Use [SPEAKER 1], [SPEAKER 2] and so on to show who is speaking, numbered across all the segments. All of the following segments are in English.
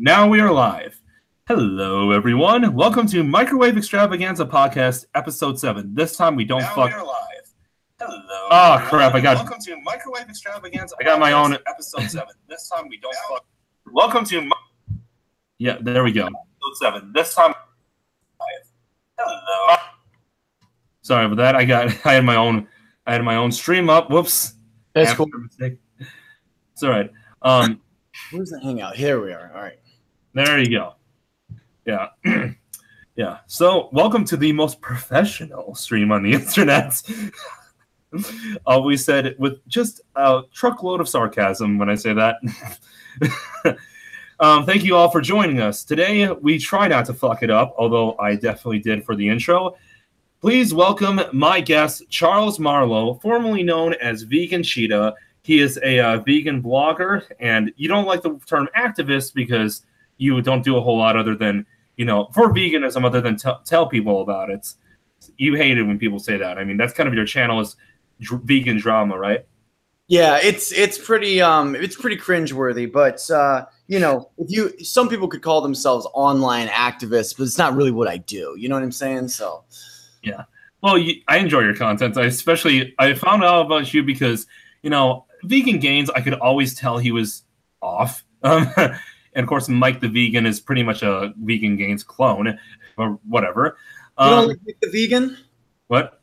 [SPEAKER 1] Now we are live. Hello, everyone. Welcome to Microwave Extravaganza Podcast, Episode 7. This time we don't fuck. Now we are live. Hello. Oh, crap. Welcome to Microwave Extravaganza Podcast, my own Episode 7. This time we don't fuck. Welcome to. Yeah, there we go. Episode 7. This time. Hello. Sorry about that. I had my own stream up. Whoops.
[SPEAKER 2] That's cool.
[SPEAKER 1] It's all right.
[SPEAKER 2] Where's the hangout? Here we are. All right.
[SPEAKER 1] There you go. Yeah. Yeah. So, welcome to the most professional stream on the internet. Always said with just a truckload of sarcasm when I say that. Thank you all for joining us. Today, we try not to fuck it up, although I definitely did for the intro. Please welcome my guest, Charles Marlowe, formerly known as Vegan Cheetah. He is a vegan blogger, and you don't like the term activist because you don't do a whole lot other than, for veganism other than tell people about it. You hate it when people say that. I mean, that's kind of your channel is vegan drama, right?
[SPEAKER 2] Yeah, it's pretty cringeworthy, but some people could call themselves online activists, but it's not really what I do. You know what I'm saying? So,
[SPEAKER 1] yeah. Well, I enjoy your content. I found out about you because Vegan Gains, I could always tell he was off. And of course, Mike the Vegan is pretty much a Vegan Gains clone, or whatever.
[SPEAKER 2] You don't like Mick the Vegan?
[SPEAKER 1] What?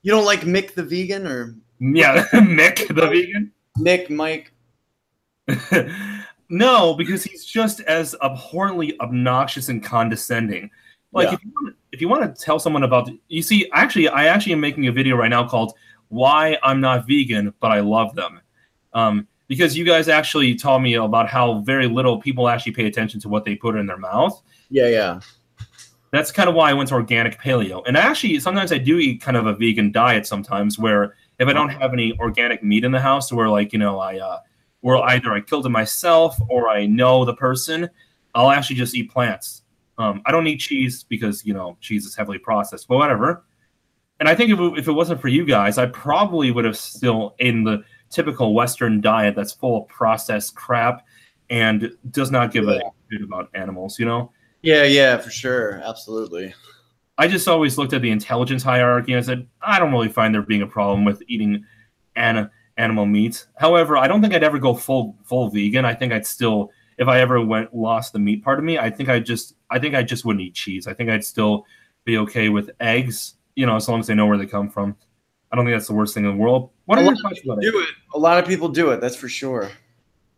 [SPEAKER 2] You don't like Mick the Vegan, or?
[SPEAKER 1] Yeah, Mick the Vegan?
[SPEAKER 2] Mick, Mike.
[SPEAKER 1] No, because he's just as abhorrently obnoxious and condescending. Like, yeah. if you want to tell someone about... You see, I actually am making a video right now called Why I'm Not Vegan, But I Love Them. Because you guys actually taught me about how very little people actually pay attention to what they put in their mouth.
[SPEAKER 2] Yeah.
[SPEAKER 1] That's kind of why I went to organic paleo. And actually, sometimes I do eat kind of a vegan diet sometimes where if I don't have any organic meat in the house where where either I killed it myself or I know the person, I'll actually just eat plants. I don't eat cheese because, cheese is heavily processed, but whatever. And I think if it wasn't for you guys, I probably would have still eaten the typical Western diet that's full of processed crap and does not give a shit about animals,
[SPEAKER 2] Yeah, for sure. Absolutely.
[SPEAKER 1] I just always looked at the intelligence hierarchy and I said, I don't really find there being a problem with eating animal meat. However, I don't think I'd ever go full vegan. I think I'd still, if I ever lost the meat part of me, I think I just wouldn't eat cheese. I think I'd still be okay with eggs, as long as I know where they come from. I don't think that's the worst thing in the world. What are your thoughts about it?
[SPEAKER 2] A lot of people do it. That's for sure.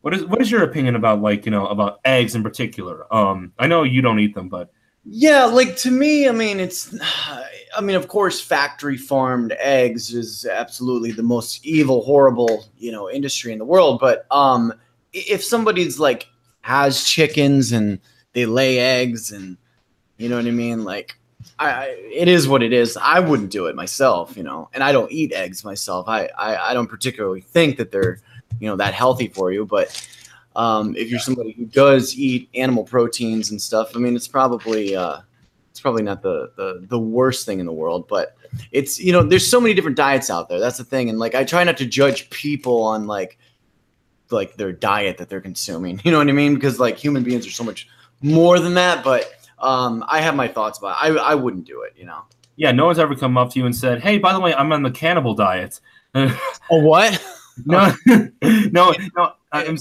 [SPEAKER 1] What is your opinion about about eggs in particular? I know you don't eat them, but
[SPEAKER 2] yeah, to me, of course, factory farmed eggs is absolutely the most evil, horrible, industry in the world. But if somebody's has chickens and they lay eggs and you know what I mean, it is what it is. I wouldn't do it myself, and I don't eat eggs myself. I don't particularly think that they're, that healthy for you. But if you're somebody who does eat animal proteins and stuff, it's probably not the worst thing in the world. But it's, there's so many different diets out there. That's the thing. And I try not to judge people on their diet that they're consuming. You know what I mean? Because human beings are so much more than that. But I have my thoughts about it. I wouldn't do it,
[SPEAKER 1] Yeah, no one's ever come up to you and said, "Hey, by the way, I'm on the cannibal diet."
[SPEAKER 2] A what?
[SPEAKER 1] No. I'm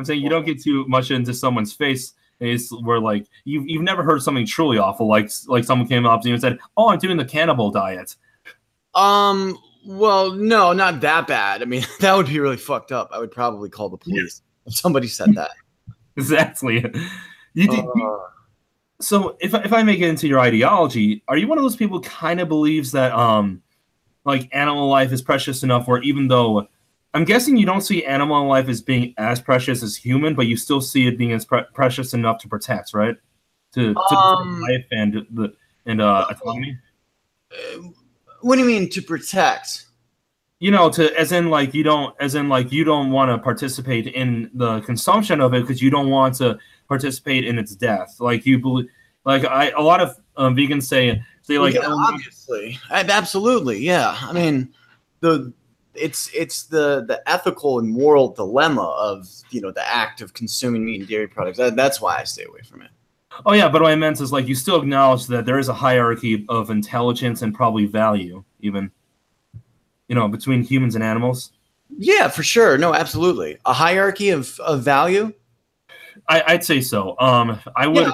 [SPEAKER 1] saying you don't get too much into someone's face. It's where you've never heard something truly awful, like someone came up to you and said, "Oh, I'm doing the cannibal diet."
[SPEAKER 2] Well, no, not that bad. That would be really fucked up. I would probably call the police if somebody said that.
[SPEAKER 1] Exactly. So if I may get into your ideology, are you one of those people who kind of believes that animal life is precious enough where even though I'm guessing you don't see animal life as being as precious as human, but you still see it being as precious enough to protect, right? To life and autonomy.
[SPEAKER 2] What do you mean to protect?
[SPEAKER 1] You don't want to participate in the consumption of it because you don't want to participate in its death. You believe, a lot of vegans say
[SPEAKER 2] obviously, absolutely, yeah. it's the ethical and moral dilemma of, you know, the act of consuming meat and dairy products. That's why I stay away from it.
[SPEAKER 1] Oh yeah, but what I meant is like you still acknowledge that there is a hierarchy of intelligence and probably value, even, you know, between humans and animals.
[SPEAKER 2] Yeah, for sure. No, absolutely. A hierarchy of value.
[SPEAKER 1] I'd say so. I would.
[SPEAKER 2] Yeah,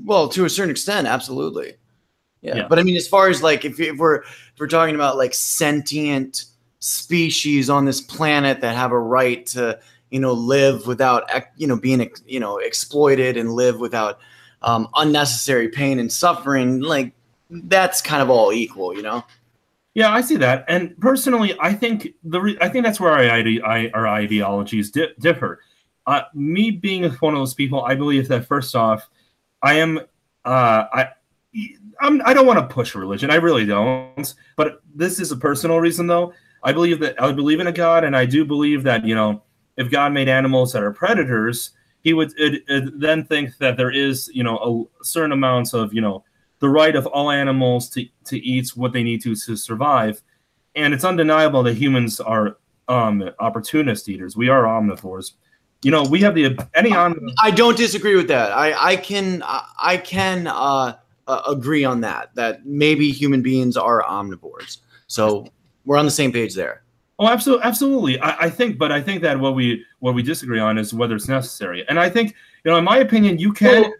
[SPEAKER 2] well, to a certain extent, absolutely. Yeah.
[SPEAKER 1] Yeah.
[SPEAKER 2] But I mean, as far as like if we're talking about like sentient species on this planet that have a right to, you know, live without, you know, being, you know, exploited and live without unnecessary pain and suffering, like that's kind of all equal, you know?
[SPEAKER 1] Yeah, I see that. And personally, I think that's where our ideologies differ. Me being one of those people, I believe that first off, I don't want to push religion. I really don't. But this is a personal reason, though. I believe in a God, and I do believe that, you know, if God made animals that are predators, he would then think that there is, you know, a certain amounts of, you know, the right of all animals to eat what they need to survive. And it's undeniable that humans are opportunist eaters. We are omnivores. You know, we have
[SPEAKER 2] I don't disagree with that. I can agree on that maybe human beings are omnivores. So we're on the same page there.
[SPEAKER 1] Oh, absolutely. I think that what we disagree on is whether it's necessary. And I think, you know, in my opinion, you can.
[SPEAKER 2] Well,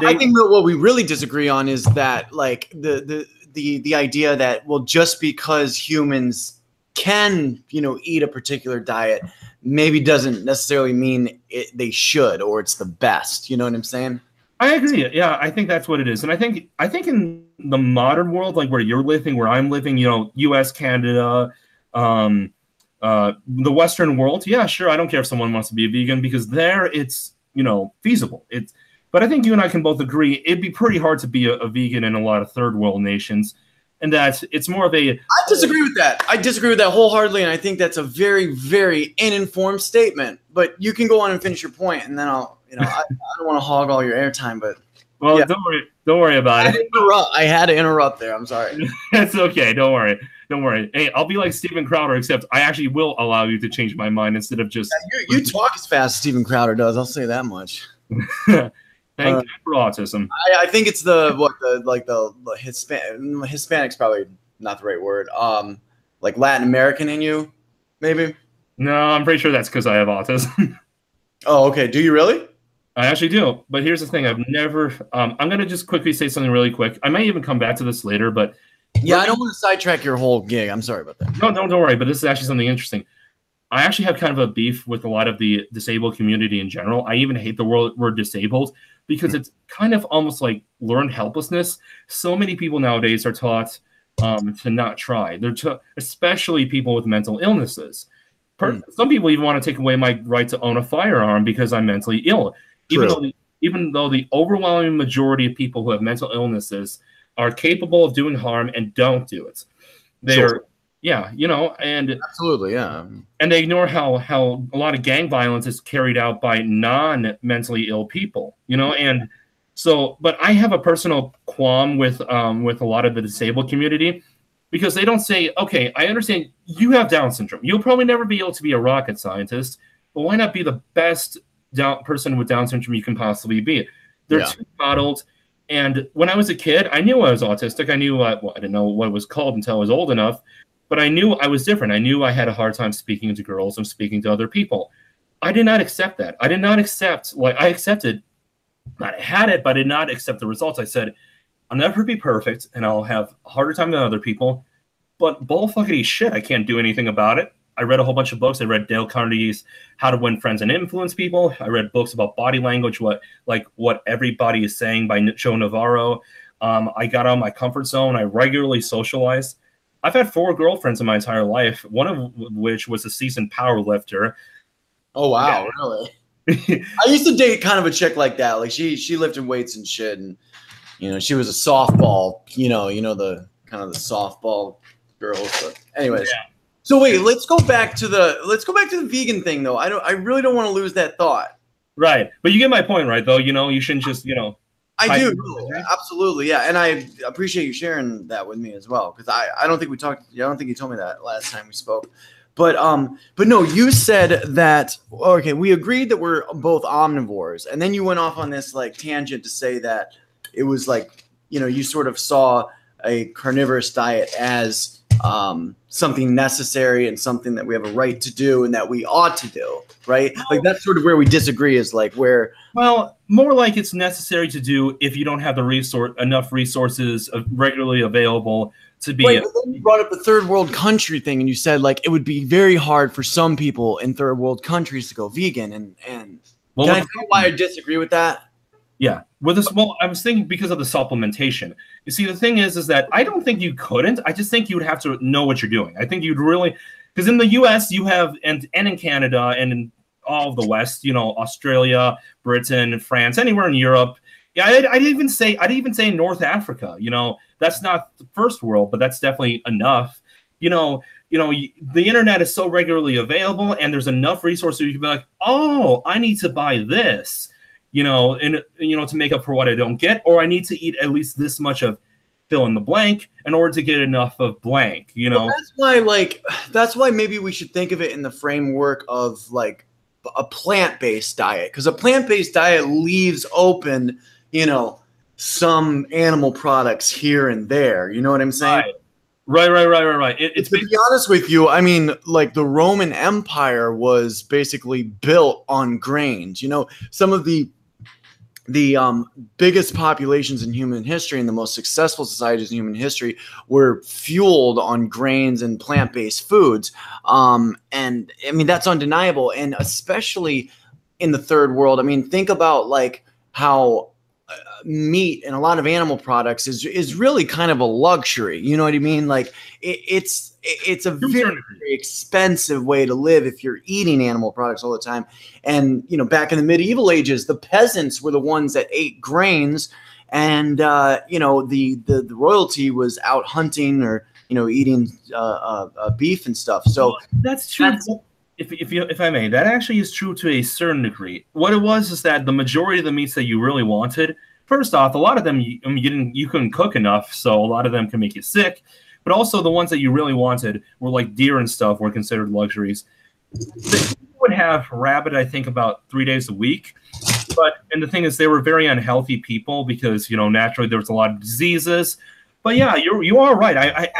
[SPEAKER 2] I think that what we really disagree on is that, like, the idea that, well, just because humans can, you know, eat a particular diet, maybe doesn't necessarily mean they should, or it's the best. You know what I'm saying?
[SPEAKER 1] I agree. Yeah, I think that's what it is. And I think in the modern world, like where you're living, where I'm living, you know, U.S., Canada, the Western world, yeah, sure, I don't care if someone wants to be a vegan, because there it's, you know, feasible. But I think you and I can both agree it'd be pretty hard to be a vegan in a lot of third world nations, and that it's more of a.
[SPEAKER 2] I disagree with that. I disagree with that wholeheartedly, and I think that's a very, very uninformed statement. But you can go on and finish your point, and then I'll, you know, I don't want to hog all your airtime, but.
[SPEAKER 1] Well, yeah. Don't worry about it.
[SPEAKER 2] I had to interrupt there. I'm sorry.
[SPEAKER 1] That's okay. Don't worry. Hey, I'll be like Steven Crowder, except I actually will allow you to change my mind instead of just.
[SPEAKER 2] Yeah, you talk as fast as Steven Crowder does. I'll say that much.
[SPEAKER 1] Thank God for autism.
[SPEAKER 2] I think it's the Hispanic's probably not the right word. Like Latin American in you, maybe.
[SPEAKER 1] No, I'm pretty sure that's because I have autism.
[SPEAKER 2] Oh, okay. Do you really?
[SPEAKER 1] I actually do. But here's the thing: I've never. I'm gonna just quickly say something really quick. I might even come back to this later, but
[SPEAKER 2] yeah, I don't want to sidetrack your whole gig. I'm sorry about that.
[SPEAKER 1] No, don't worry. But this is actually something interesting. I actually have kind of a beef with a lot of the disabled community in general. I even hate the word disabled, because it's kind of almost like learned helplessness. So many people nowadays are taught to not try. Especially people with mental illnesses. Some people even want to take away my right to own a firearm because I'm mentally ill. Even though the overwhelming majority of people who have mental illnesses are capable of doing harm and don't do it. Yeah, you know, and
[SPEAKER 2] absolutely, yeah.
[SPEAKER 1] And they ignore how a lot of gang violence is carried out by non-mentally ill people, you know, and so. But I have a personal qualm with a lot of the disabled community, because they don't say, okay, I understand you have Down syndrome. You'll probably never be able to be a rocket scientist, but why not be the best person with Down syndrome you can possibly be? They're too coddled. And when I was a kid, I knew I was autistic. I knew I didn't know what it was called until I was old enough. But I knew I was different. I knew I had a hard time speaking to girls and speaking to other people. I did not accept that. I did not accept, like, I accepted that I had it, but I did not accept the results. I said, I'll never be perfect, and I'll have a harder time than other people, but bullfuckity shit, I can't do anything about it. I read a whole bunch of books. I read Dale Carnegie's How to Win Friends and Influence People. I read books about body language, what everybody is saying by Joe Navarro. I got out of my comfort zone. I regularly socialized. I've had 4 girlfriends in my entire life, one of which was a seasoned power lifter.
[SPEAKER 2] Oh, wow. Yeah. Really? I used to date kind of a chick like that. Like she lifted weights and shit. And, you know, she was a softball, you know, the kind of the softball girls. But anyways. Yeah. So wait, let's go back to the vegan thing though. I really don't want to lose that thought.
[SPEAKER 1] Right. But you get my point, right, though? You know, you shouldn't just, you know.
[SPEAKER 2] I do. Absolutely. Yeah. And I appreciate you sharing that with me as well. Because I don't think we talked. I don't think you told me that last time we spoke. But no, you said that, okay, we agreed that we're both omnivores, and then you went off on this like tangent to say that it was like, you know, you sort of saw a carnivorous diet as something necessary and something that we have a right to do and that we ought to do, right? Like that's sort of where we disagree, is like where.
[SPEAKER 1] Well, more like it's necessary to do if you don't have the enough resources regularly available to be.
[SPEAKER 2] Right, but then you brought up the third world country thing, and you said like it would be very hard for some people in third world countries to go vegan, and
[SPEAKER 1] well,
[SPEAKER 2] can I tell why I disagree with that?
[SPEAKER 1] Yeah, with this, well, I was thinking because of the supplementation. You see, the thing is that I don't think you couldn't. I just think you would have to know what you're doing. I think you'd really, because in the U.S. you have, and in Canada and in all of the West, you know, Australia, Britain, France, anywhere in Europe. Yeah, I'd even say North Africa. You know, that's not the first world, but that's definitely enough. You know, the internet is so regularly available, and there's enough resources you can be like, oh, I need to buy this. You know, and you know, to make up for what I don't get, or I need to eat at least this much of fill in the blank in order to get enough of blank. You know,
[SPEAKER 2] well, that's why maybe we should think of it in the framework of like a plant-based diet, because a plant-based diet leaves open, you know, some animal products here and there. You know what I'm saying?
[SPEAKER 1] Right. It's
[SPEAKER 2] to be honest with you, I mean, like the Roman Empire was basically built on grains. You know, some of the biggest populations in human history and the most successful societies in human history were fueled on grains and plant-based foods. And I mean, that's undeniable. And especially in the third world, I mean, think about like how meat and a lot of animal products is really kind of a luxury. You know what I mean? Like it's a very expensive way to live if you're eating animal products all the time. And, you know, back in the medieval ages, the peasants were the ones that ate grains, and, you know, the royalty was out hunting or, you know, eating beef and stuff. So
[SPEAKER 1] that's true. If I may, that actually is true to a certain degree. What it was is that the majority of the meats that you really wanted, first off, a lot of them you couldn't cook enough, so a lot of them can make you sick. But also the ones that you really wanted were like deer and stuff were considered luxuries. You would have rabbit, I think, about 3 days a week. And the thing is, they were very unhealthy people because, you know, naturally there was a lot of diseases. But yeah, you are right.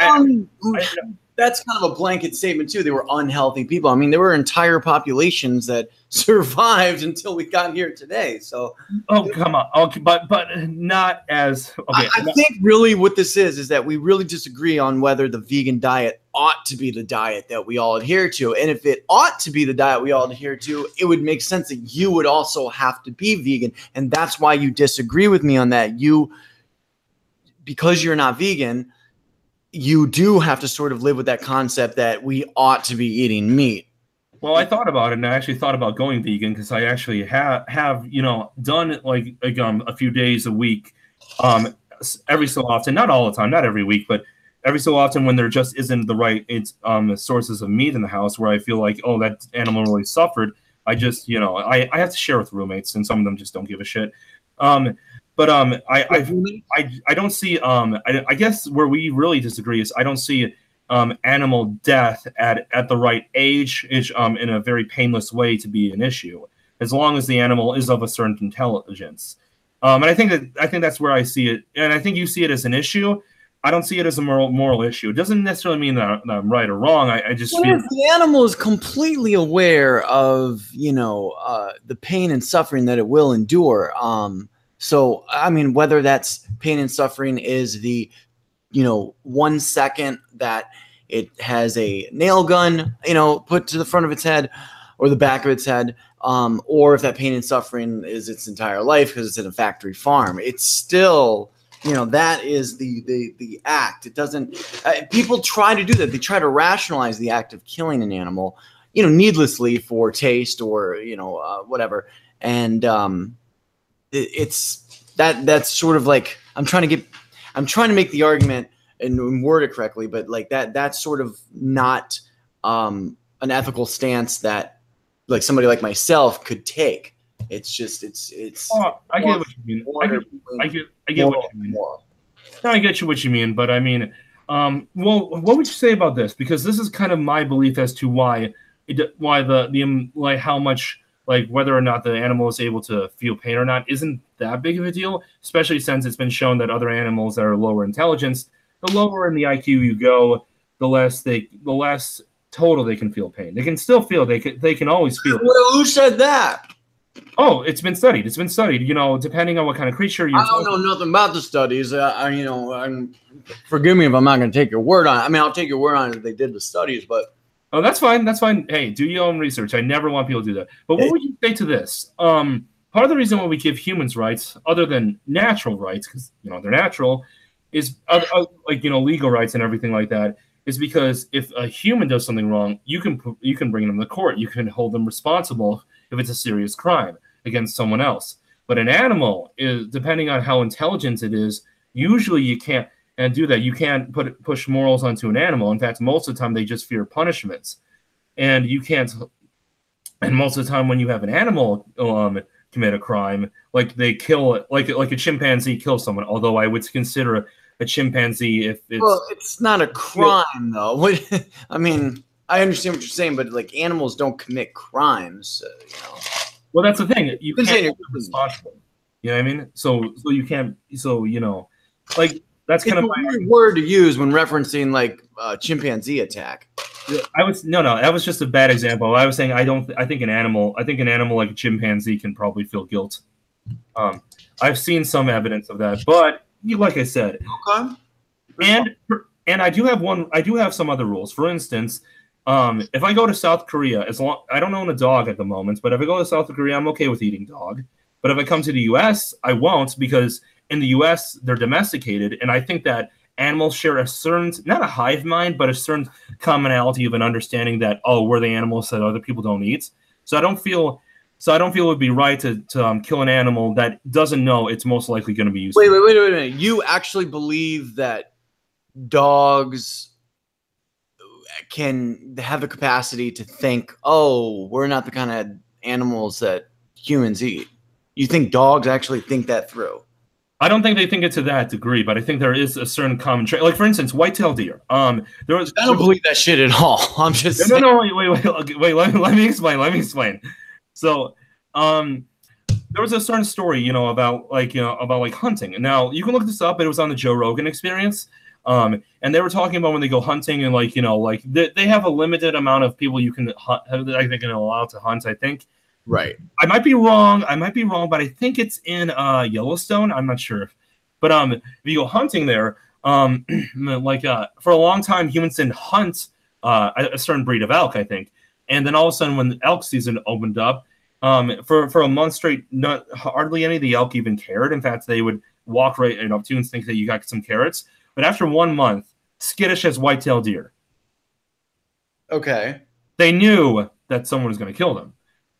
[SPEAKER 2] That's kind of a blanket statement too. They were unhealthy people. I mean, there were entire populations that survived until we got here today. So,
[SPEAKER 1] oh come on, okay, but not as okay.
[SPEAKER 2] I think really what this is that we really disagree on whether the vegan diet ought to be the diet that we all adhere to. And if it ought to be the diet we all adhere to, it would make sense that you would also have to be vegan, and that's why you disagree with me on that. Because you're not vegan, you do have to sort of live with that concept that we ought to be eating meat.
[SPEAKER 1] Well, I thought about it, and I actually thought about going vegan because I actually have you know, done like a few days a week, every so often, not all the time, not every week, but every so often when there just isn't the right sources of meat in the house where I feel like, oh, that animal really suffered. I just, you know, I have to share with roommates, and some of them just don't give a shit. But I don't see I guess where we really disagree is I don't see animal death at the right age in a very painless way to be an issue, as long as the animal is of a certain intelligence. And I think that's where I see it, and I think you see it as an issue. I don't see it as a moral issue. It doesn't necessarily mean that I'm right or wrong. I just feel
[SPEAKER 2] if the animal is completely aware of, you know, the pain and suffering that it will endure. So, I mean, whether that's pain and suffering is the, you know, 1 second that it has a nail gun, you know, put to the front of its head or the back of its head, or if that pain and suffering is its entire life because it's in a factory farm, it's still, you know, that is the act. It doesn't, people try to do that. They try to rationalize the act of killing an animal, you know, needlessly for taste or, you know, whatever. And, it's that's sort of like I'm trying to make the argument and word it correctly, but like that's sort of not an ethical stance that like somebody like myself could take. It's just it's.
[SPEAKER 1] Oh, I get what you mean. I get what you mean. No, I get you what you mean, but I mean, Well, what would you say about this? Because this is kind of my belief as to why the like how much like whether or not the animal is able to feel pain or not isn't that big of a deal, especially since it's been shown that other animals that are lower intelligence, the lower in the IQ you go, the less total they can feel pain. They can still feel they can always feel.
[SPEAKER 2] Well, who said that?
[SPEAKER 1] Oh, it's been studied. It's been studied. You know, depending on what kind of creature you're.
[SPEAKER 2] I don't know nothing about the studies. Forgive me if I'm not going to take your word on it. I mean, I'll take your word on it if they did the studies, but.
[SPEAKER 1] Oh, that's fine. That's fine. Hey, do your own research. I never want people to do that. But what would you say to this? Part of the reason why we give humans rights, other than natural rights, because they're natural, is like legal rights and everything like that, is because if a human does something wrong, you can bring them to court. You can hold them responsible if it's a serious crime against someone else. But an animal is, depending on how intelligent it is, usually you can't do that. You can't push morals onto an animal. In fact, most of the time they just fear punishments, and you can't. And most of the time, when you have an animal commit a crime, like they kill it, like a chimpanzee kills someone. Although I would consider a chimpanzee if it's
[SPEAKER 2] it's not a crime though. I mean, I understand what you're saying, but like animals don't commit crimes.
[SPEAKER 1] Well, that's the thing. You can't be responsible. You know what I mean? So you can't. So like. That's kind of
[SPEAKER 2] a weird word to use when referencing like chimpanzee attack.
[SPEAKER 1] No, that was just a bad example. I was saying I think an animal like a chimpanzee can probably feel guilt. I've seen some evidence of that, but like I said, okay. And I do have some other rules. For instance, if I go to South Korea, I don't own a dog at the moment, but if I go to South Korea, I'm okay with eating dog. But if I come to the U.S., I won't, because in the U.S., they're domesticated, and I think that animals share a certain, not a hive mind, but a certain commonality of an understanding that, we're the animals that other people don't eat. So I don't feel it would be right to kill an animal that doesn't know it's most likely going to be used.
[SPEAKER 2] Wait a minute. You actually believe that dogs can have the capacity to think, we're not the kind of animals that humans eat? You think dogs actually think that through?
[SPEAKER 1] I don't think they think it to that degree, but I think there is a certain common trait. Like, for instance, white-tailed deer. I
[SPEAKER 2] don't believe that shit at all. I'm just saying.
[SPEAKER 1] No, wait. Let me explain. So, there was a certain story, about hunting. Now, you can look this up. It was on the Joe Rogan Experience. And they were talking about when they go hunting and they have a limited amount of people you can hunt. I think allowed to hunt. I think.
[SPEAKER 2] Right.
[SPEAKER 1] I might be wrong, but I think it's in Yellowstone. I'm not sure. But if you go hunting there, for a long time, humans didn't hunt a certain breed of elk, I think. And then all of a sudden, when the elk season opened up, for a month straight, hardly any of the elk even cared. In fact, they would walk right up to you and think that you got some carrots. But after 1 month, skittish as white-tailed deer.
[SPEAKER 2] Okay.
[SPEAKER 1] They knew that someone was going to kill them.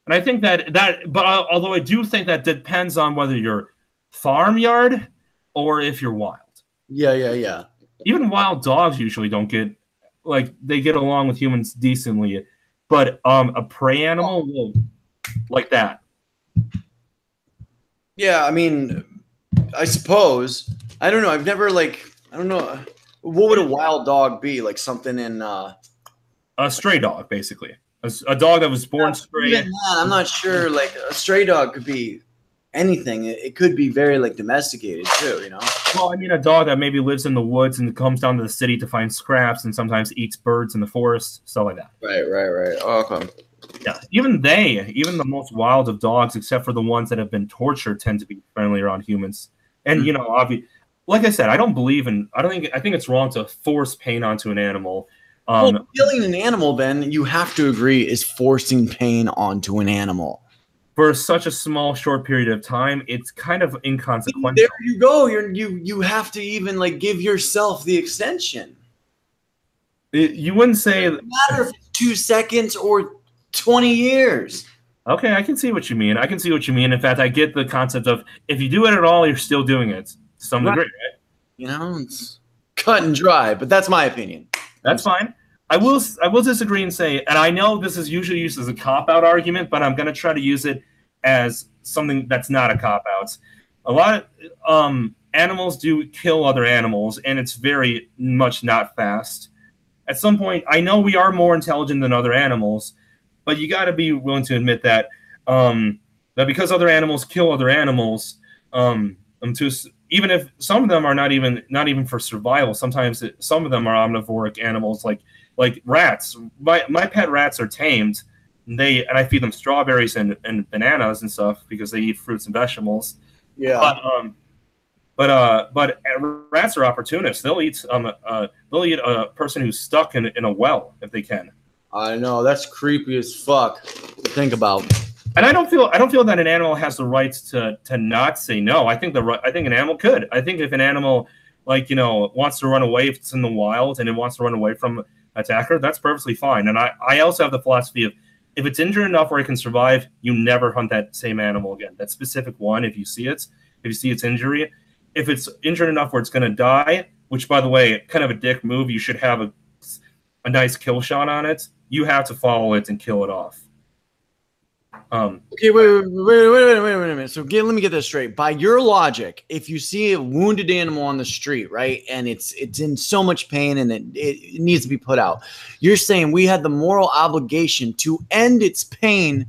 [SPEAKER 1] And I think but although I do think that depends on whether you're farmyard or if you're wild.
[SPEAKER 2] Yeah.
[SPEAKER 1] Even wild dogs usually don't they get along with humans decently, but a prey animal will like that.
[SPEAKER 2] Yeah, I mean, I suppose. I don't know. I've never I don't know. What would a wild dog be? Like something in a
[SPEAKER 1] stray dog, basically. A dog that was born stray.
[SPEAKER 2] Even that, I'm not sure. Like a stray dog could be anything. It could be very domesticated too.
[SPEAKER 1] Well, I mean, a dog that maybe lives in the woods and comes down to the city to find scraps and sometimes eats birds in the forest, stuff like that.
[SPEAKER 2] Right. Oh, okay.
[SPEAKER 1] Yeah, even the most wild of dogs, except for the ones that have been tortured, tend to be friendly around humans. And obviously, like I said, I think it's wrong to force pain onto an animal.
[SPEAKER 2] Killing an animal, then you have to agree, is forcing pain onto an animal.
[SPEAKER 1] For such a small, short period of time, it's kind of inconsequential.
[SPEAKER 2] There you go. You have to even give yourself the extension.
[SPEAKER 1] You wouldn't say. It doesn't
[SPEAKER 2] matter if it's 2 seconds or 20 years.
[SPEAKER 1] Okay, I can see what you mean. In fact, I get the concept of if you do it at all, you're still doing it to some degree, right?
[SPEAKER 2] It's cut and dry, but that's my opinion.
[SPEAKER 1] That's fine. I will disagree and say, and I know this is usually used as a cop-out argument, but I'm going to try to use it as something that's not a cop-out. A lot of animals do kill other animals, and it's very much not fast. At some point, I know we are more intelligent than other animals, but you got to be willing to admit that that because other animals kill other animals, even if some of them are not even for survival, sometimes some of them are omnivoric animals, like rats. My pet rats are tamed. And I feed them strawberries and bananas and stuff because they eat fruits and vegetables.
[SPEAKER 2] Yeah.
[SPEAKER 1] But rats are opportunists. They'll eat a person who's stuck in a well if they can.
[SPEAKER 2] I know, that's creepy as fuck to think about.
[SPEAKER 1] And I don't feel that an animal has the rights to not say no. I think an animal could. I think if an animal wants to run away, if it's in the wild and it wants to run away from an attacker, that's perfectly fine. And I also have the philosophy of, if it's injured enough where it can survive, you never hunt that same animal again. That specific one, if you see its injury. If it's injured enough where it's going to die, which, by the way, kind of a dick move, you should have a nice kill shot on it. You have to follow it and kill it off.
[SPEAKER 2] Okay, wait a minute. So let me get this straight. By your logic, if you see a wounded animal on the street, right, and it's in so much pain and it needs to be put out, you're saying we had the moral obligation to end its pain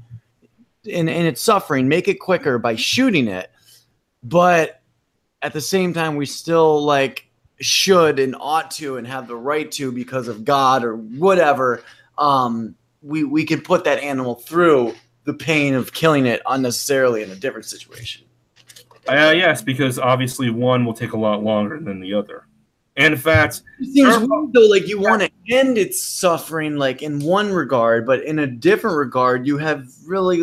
[SPEAKER 2] and its suffering, make it quicker by shooting it, but at the same time, we still should and ought to and have the right to, because of God or whatever, we can put that animal through the pain of killing it unnecessarily in a different situation.
[SPEAKER 1] Yes, because obviously one will take a lot longer than the other. And in fact,
[SPEAKER 2] it seems weird though, you want to end its suffering in one regard, but in a different regard, you have really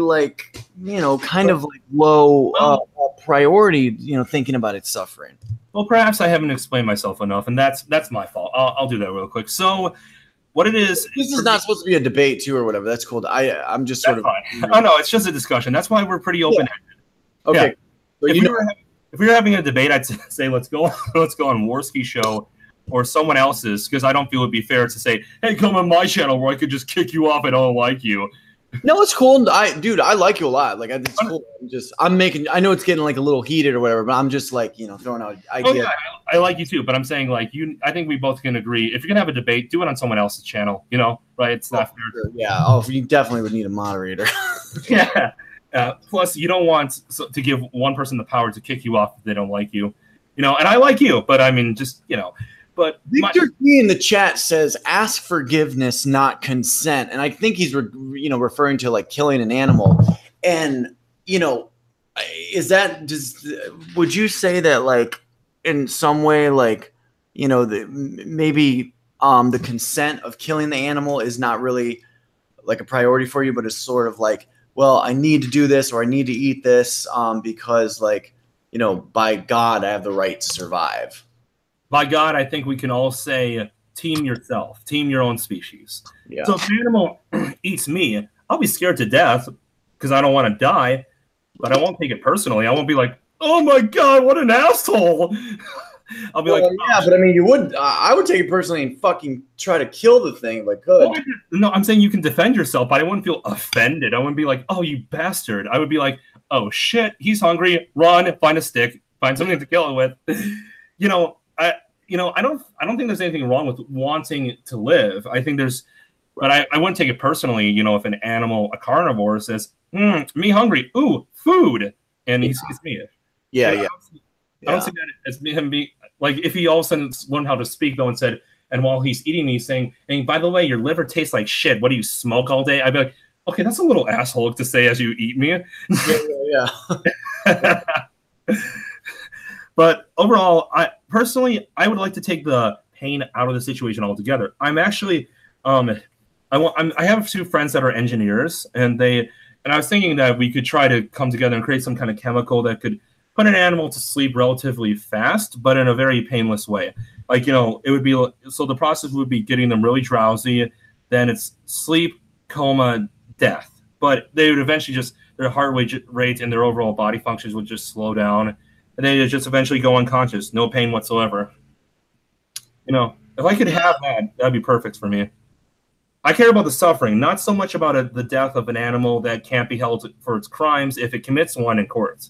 [SPEAKER 2] kind of low priority, thinking about its suffering.
[SPEAKER 1] Well, perhaps I haven't explained myself enough, and that's my fault. I'll do that real quick. So, what it is? This
[SPEAKER 2] is not supposed to be a debate too, or whatever. That's cool. I'm just sort of.
[SPEAKER 1] Fine. Oh no, it's just a discussion. That's why we're pretty open.
[SPEAKER 2] Yeah. Okay. Yeah.
[SPEAKER 1] But if we were having a debate, I'd say let's go on Worski show or someone else's, because I don't feel it'd be fair to say, hey, come on my channel where I could just kick you off. I don't like you.
[SPEAKER 2] No, it's cool. Dude, I like you a lot. It's cool. I know it's getting a little heated or whatever, but I'm just throwing out ideas.
[SPEAKER 1] Oh, yeah, I like you too, but I'm saying I think we both can agree. If you're gonna have a debate, do it on someone else's channel. Right? It's not fair.
[SPEAKER 2] Sure. Yeah. Oh, you definitely would need a moderator.
[SPEAKER 1] Yeah. Plus, you don't want to give one person the power to kick you off if they don't like you. And I like you, but I mean, just But
[SPEAKER 2] Victor T in the chat says, "Ask forgiveness, not consent," and I think he's referring to killing an animal. And is that would you say that in some way maybe the consent of killing the animal is not really a priority for you, but it's sort of well, I need to do this or I need to eat this because by God I have the right to survive.
[SPEAKER 1] By God, I think we can all say, team yourself, team your own species.
[SPEAKER 2] Yeah.
[SPEAKER 1] So if an animal eats me, I'll be scared to death because I don't want to die, but I won't take it personally. I won't be like, oh my God, what an asshole. I'll be
[SPEAKER 2] yeah, but I mean, you would. I would take it personally and fucking try to kill the thing if I could.
[SPEAKER 1] Well, no, I'm saying you can defend yourself, but I wouldn't feel offended. I wouldn't be like, oh, you bastard. I would be like, oh shit, he's hungry. Run, find a stick, find something to kill it with. I don't think there's anything wrong with wanting to live. I think but I wouldn't take it personally. If an animal, a carnivore, says, "Me hungry, ooh, food," and he sees me.
[SPEAKER 2] Yeah.
[SPEAKER 1] I don't see that as him being if he all of a sudden learned how to speak though and said, and while he's eating me saying, "Hey, by the way, your liver tastes like shit. What do you smoke all day?" I'd be like, okay, that's a little asshole to say as you eat me.
[SPEAKER 2] Yeah.
[SPEAKER 1] But overall, I would like to take the pain out of the situation altogether. I'm actually, I have two friends that are engineers, and I was thinking that we could try to come together and create some kind of chemical that could put an animal to sleep relatively fast, but in a very painless way. It would be, so the process would be getting them really drowsy, then it's sleep, coma, death. But they would eventually their heart rate and their overall body functions would just slow down. And then you just eventually go unconscious, no pain whatsoever. If I could have that'd be perfect for me. I care about the suffering, not so much about the death of an animal that can't be held for its crimes if it commits one in court.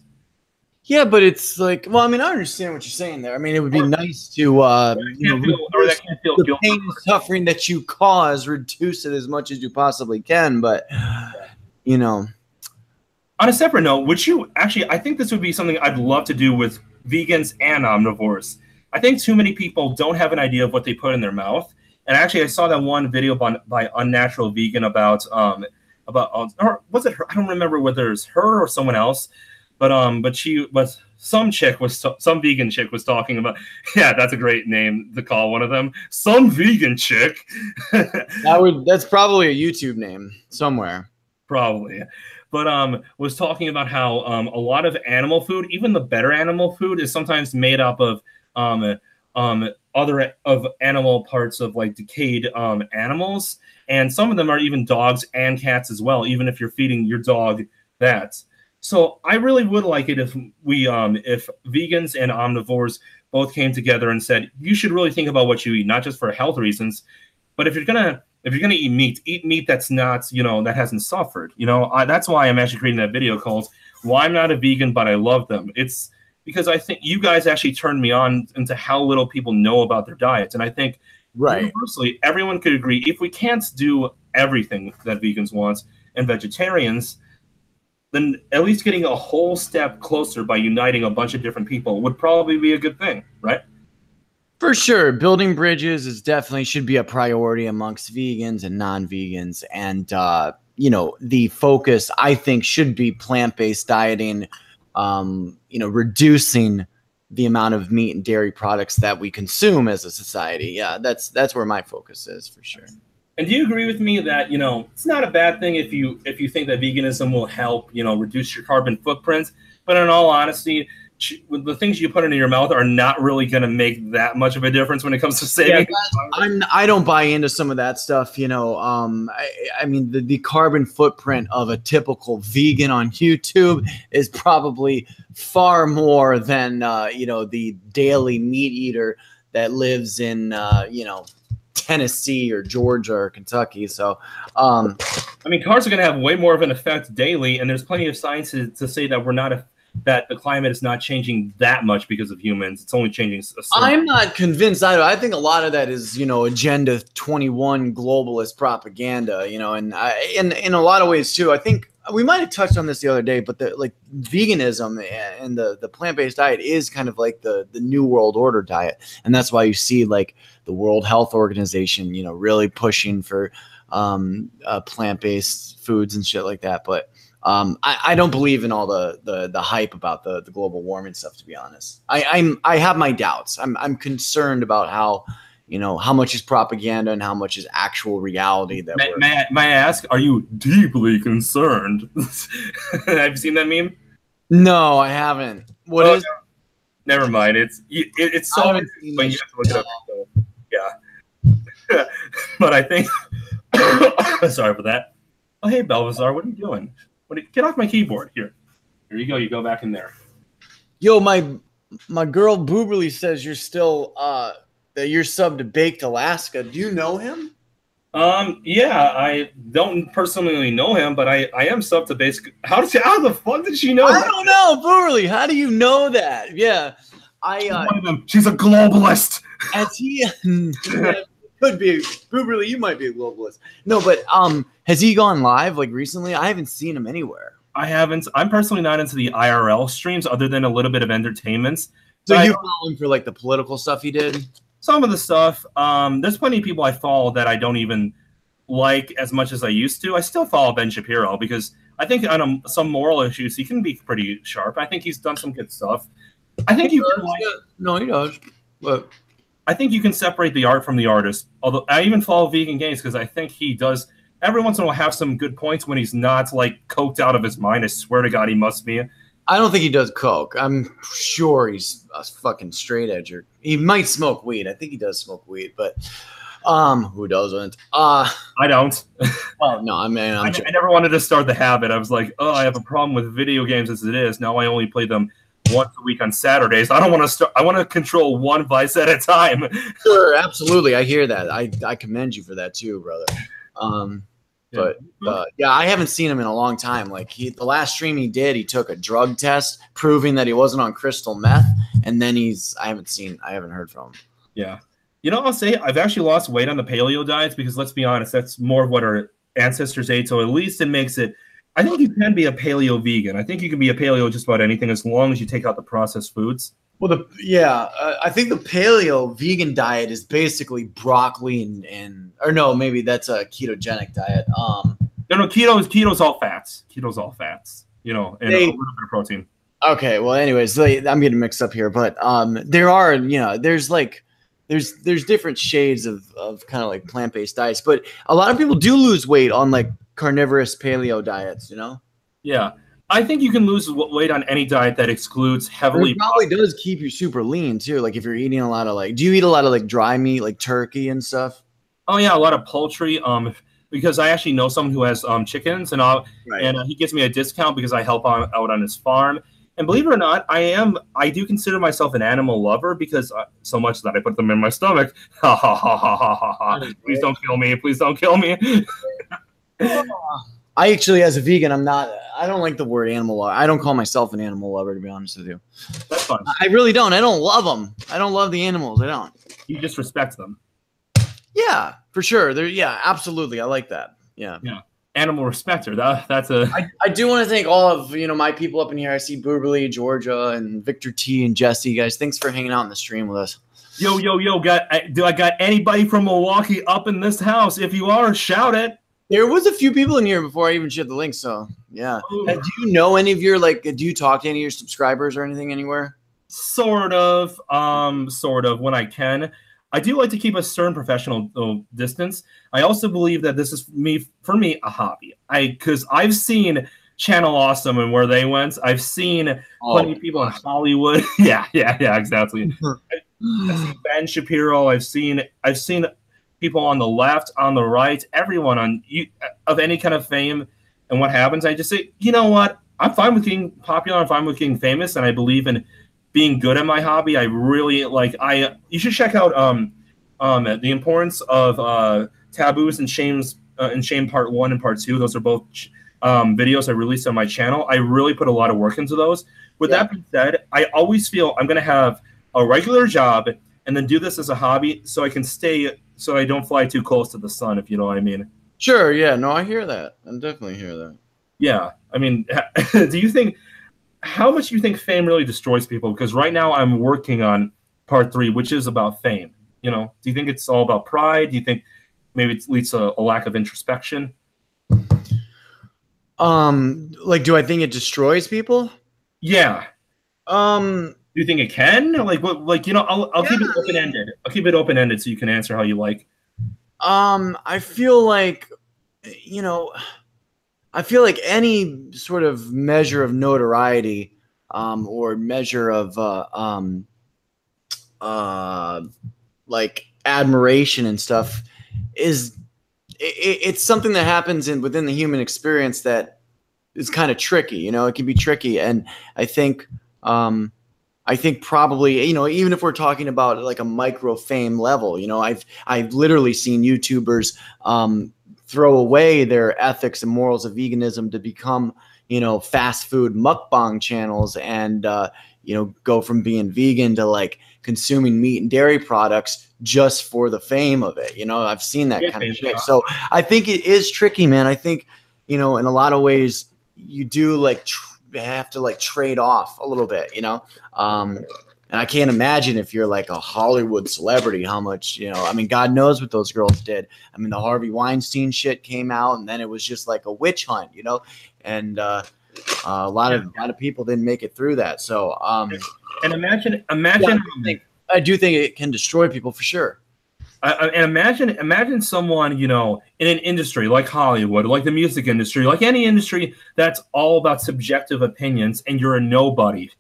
[SPEAKER 2] Yeah, but it's like, well, I mean, I understand what you're saying there. I mean, it would be nice to, reduce the pain and suffering that you cause, reduce it as much as you possibly can. But, you know.
[SPEAKER 1] On a separate note, would you actually, I think this would be something I'd love to do with vegans and omnivores. I think too many people don't have an idea of what they put in their mouth. And actually, I saw that one video by Unnatural Vegan about, or was it her? I don't remember whether it's her or someone else. But she was some vegan chick was talking about. Yeah, that's a great name to call one of them. Some vegan chick.
[SPEAKER 2] That's probably a YouTube name somewhere.
[SPEAKER 1] Probably, but was talking about how a lot of animal food, even the better animal food, is sometimes made up of other animal parts of like decayed animals, and some of them are even dogs and cats as well. Even if you're feeding your dog that. So I really would like it if if vegans and omnivores both came together and said, you should really think about what you eat, not just for health reasons, but if you're gonna eat meat that's not, that hasn't suffered. That's why I'm actually creating that video called "Why I'm Not a Vegan But I Love Them." It's because I think you guys actually turned me on into how little people know about their diets, and I think universally everyone could agree if we can't do everything that vegans want and vegetarians, then at least getting a whole step closer by uniting a bunch of different people would probably be a good thing, right?
[SPEAKER 2] For sure. Building bridges definitely should be a priority amongst vegans and non-vegans. And, the focus, I think, should be plant-based dieting, reducing the amount of meat and dairy products that we consume as a society. Yeah, that's where my focus is for sure.
[SPEAKER 1] And do you agree with me that, it's not a bad thing if you think that veganism will help, reduce your carbon footprint, but in all honesty, the things you put into your mouth are not really going to make that much of a difference when it comes to saving.
[SPEAKER 2] Yeah, I don't buy into some of that stuff. I mean, the carbon footprint of a typical vegan on YouTube is probably far more than, the daily meat eater that lives in, Tennessee or Georgia or Kentucky. So,
[SPEAKER 1] I mean, cars are going to have way more of an effect daily, and there's plenty of science to say that that the climate is not changing that much because of humans. It's only changing.
[SPEAKER 2] I'm not convinced either. I think a lot of that is, Agenda 21 globalist propaganda, and in a lot of ways too. I think we might have touched on this the other day, but veganism and the plant-based diet is kind of like the new world order diet. And that's why you see like the World Health Organization, really pushing for plant-based foods and shit like that. But I don't believe in all the hype about the global warming stuff, to be honest. I have my doubts. I'm concerned about how much is propaganda and how much is actual reality.
[SPEAKER 1] May I ask, are you deeply concerned? Have you seen that meme?
[SPEAKER 2] No, I haven't. What is?
[SPEAKER 1] Never mind. It's so. But you have to look it up. Yeah. But I think. Sorry for that. Oh, hey, Belvazar, what are you doing? Get off my keyboard. Here you go. You go back in there.
[SPEAKER 2] Yo, my girl Booberly says you're still that you're subbed to Baked Alaska. Do you know him?
[SPEAKER 1] Yeah, I don't personally know him, but I am subbed to Basic. How the fuck did she know
[SPEAKER 2] I
[SPEAKER 1] that?
[SPEAKER 2] don't know, Booberly. How do you know that? Yeah,
[SPEAKER 1] one of them. She's a globalist.
[SPEAKER 2] As he could be Booberly, you might be a globalist. No, but has he gone live like recently? I haven't seen him anywhere.
[SPEAKER 1] I haven't. I'm personally not into the IRL streams other than a little bit of entertainment.
[SPEAKER 2] So you follow him for like the political stuff he did?
[SPEAKER 1] Some of the stuff. There's plenty of people I follow that I don't even like as much as I used to. I still follow Ben Shapiro because I think on some moral issues he can be pretty sharp. I think he's done some good stuff. I think you can
[SPEAKER 2] no, he does. But
[SPEAKER 1] I think you can separate the art from the artist. Although I even follow Vegan Games because I think he does every once in a while have some good points when he's not like coked out of his mind. I swear to God, he must be.
[SPEAKER 2] I don't think he does coke. I'm sure he's a fucking straight edger. He might smoke weed. I think he does smoke weed, but who doesn't?
[SPEAKER 1] I don't.
[SPEAKER 2] Well, no, I
[SPEAKER 1] never wanted to start the habit. I was like, oh, I have a problem with video games as it is. Now I only play them once a week on Saturdays. I don't want to start. I want to control one vice at a time.
[SPEAKER 2] Sure, absolutely. I hear that. I commend you for that too, brother. But yeah, I haven't seen him in a long time. Like the last stream he did, he took a drug test proving that he wasn't on crystal meth, and then I haven't heard from him.
[SPEAKER 1] Yeah. You know, I'll say I've actually lost weight on the paleo diets because let's be honest, that's more of what our ancestors ate. So at least it makes it, I think you can be a paleo vegan. I think you can be a paleo just about anything as long as you take out the processed foods.
[SPEAKER 2] Well, I think the paleo vegan diet is basically broccoli or no, maybe that's a ketogenic diet.
[SPEAKER 1] No, keto's all fats. Keto's all fats, you know, and a little bit of protein.
[SPEAKER 2] Okay, well, anyways, I'm getting mixed up here, but there are, you know, there's different shades of kind of like plant-based diets, but a lot of people do lose weight on like carnivorous paleo diets, you know?
[SPEAKER 1] Yeah. I think you can lose weight on any diet that excludes heavily.
[SPEAKER 2] It probably does keep you super lean too. Like if you're eating a lot of do you eat a lot of like dry meat, like turkey and stuff?
[SPEAKER 1] Oh yeah, a lot of poultry. Because I actually know someone who has chickens, and he gives me a discount because I help out on his farm. And believe it or not, I do consider myself an animal lover because so much that I put them in my stomach. Ha ha ha ha ha ha ha. Please don't kill me. Please don't kill me.
[SPEAKER 2] I actually, as a vegan, I don't like the word animal lover. I don't call myself an animal lover, to be honest with you.
[SPEAKER 1] That's fine.
[SPEAKER 2] I really don't. I don't love them. I don't love the animals. I don't.
[SPEAKER 1] You just respect them.
[SPEAKER 2] Yeah, for sure. Yeah, absolutely. I like that. Yeah.
[SPEAKER 1] Yeah. Animal respecter. That's a.
[SPEAKER 2] I do want to thank all of my people up in here. I see Burberly, Georgia, and Victor T and Jesse. Guys, thanks for hanging out in the stream with us.
[SPEAKER 1] Yo. Do I got anybody from Milwaukee up in this house? If you are, shout it.
[SPEAKER 2] There was a few people in here before I even shared the link. So yeah. Do you know any of your do you talk to any of your subscribers or anything anywhere?
[SPEAKER 1] Sort of. When I can. I do like to keep a certain professional distance. I also believe that this is for me a hobby. Because I've seen Channel Awesome and where they went. I've seen plenty of people in Hollywood. yeah, exactly. I've seen Ben Shapiro. I've seen people on the left, on the right, everyone of any kind of fame. And what happens? I just say, you know what? I'm fine with being popular. I'm fine with being famous, and I believe in being good at my hobby. I really like. You should check out the importance of taboos and shames and shame part 1 and part 2. Those are both videos I released on my channel. I really put a lot of work into those. With that being said, I always feel I'm going to have a regular job and then do this as a hobby so I can so I don't fly too close to the sun, if you know what I mean.
[SPEAKER 2] Sure. Yeah. No, I hear that. I definitely hear that.
[SPEAKER 1] Yeah. I mean, how much do you think fame really destroys people? Because right now I'm working on part 3, which is about fame. You know, do you think it's all about pride? Do you think maybe it leads to a lack of introspection?
[SPEAKER 2] Do I think it destroys people?
[SPEAKER 1] Yeah. Do you think it can? I'll keep it open-ended. I'll keep it open-ended so you can answer how you like.
[SPEAKER 2] I feel like, any sort of measure of notoriety, or measure of, admiration and stuff it's something that happens within the human experience that is kind of tricky. It can be tricky. And I think probably, even if we're talking about like a micro fame level, I've literally seen YouTubers throw away their ethics and morals of veganism to become, fast food mukbang channels and, go from being vegan to like consuming meat and dairy products just for the fame of it. I've seen that kind of shit. So I think it is tricky, man. I think, in a lot of ways you do have to trade off a little bit, and I can't imagine if you're like a Hollywood celebrity, how much, God knows what those girls did. I mean, the Harvey Weinstein shit came out and then it was just like a witch hunt, and a lot of people didn't make it through that. So,
[SPEAKER 1] and imagine.
[SPEAKER 2] I do think it can destroy people for sure.
[SPEAKER 1] And imagine someone, in an industry like Hollywood, like the music industry, like any industry that's all about subjective opinions, and you're a nobody.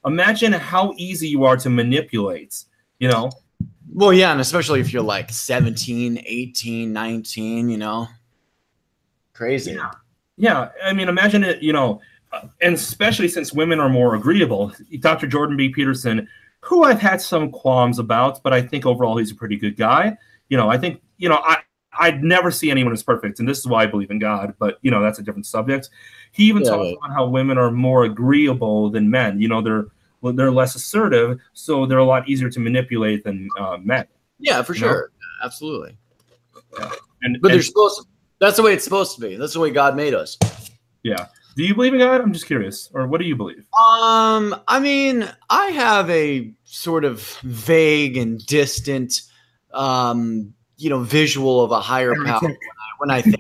[SPEAKER 1] Imagine how easy you are to manipulate,
[SPEAKER 2] Well, yeah, and especially if you're like 17, 18, 19, Crazy.
[SPEAKER 1] Yeah. I mean, imagine it, and especially since women are more agreeable. Dr. Jordan B. Peterson, who I've had some qualms about, but I think overall he's a pretty good guy. I think, I'd never see anyone as perfect, and this is why I believe in God. But you know, that's a different subject. He even talks about how women are more agreeable than men. You know, they're less assertive, so they're a lot easier to manipulate than men.
[SPEAKER 2] Yeah, for sure, absolutely.
[SPEAKER 1] Yeah.
[SPEAKER 2] But they're supposed to. That's the way it's supposed to be. That's the way God made us.
[SPEAKER 1] Yeah. Do you believe in God? I'm just curious. Or what do you believe?
[SPEAKER 2] I mean, I have a sort of vague and distant, you know, visual of a higher power when I think.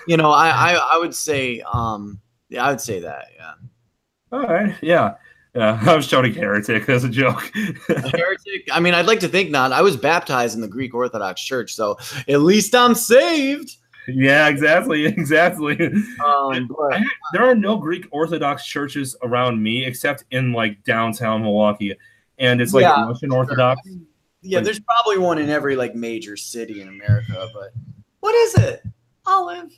[SPEAKER 2] You know, I would say, yeah, I would say that. Yeah.
[SPEAKER 1] All right. Yeah. Yeah. I was shouting heretic as a joke.
[SPEAKER 2] A heretic? I mean, I'd like to think not. I was baptized in the Greek Orthodox Church, so at least I'm saved.
[SPEAKER 1] Yeah, exactly. There are no Greek Orthodox churches around me except in like downtown Milwaukee, and it's like Russian Orthodox.
[SPEAKER 2] Yeah, there's probably one in every like major city in America. But what is it? Olive.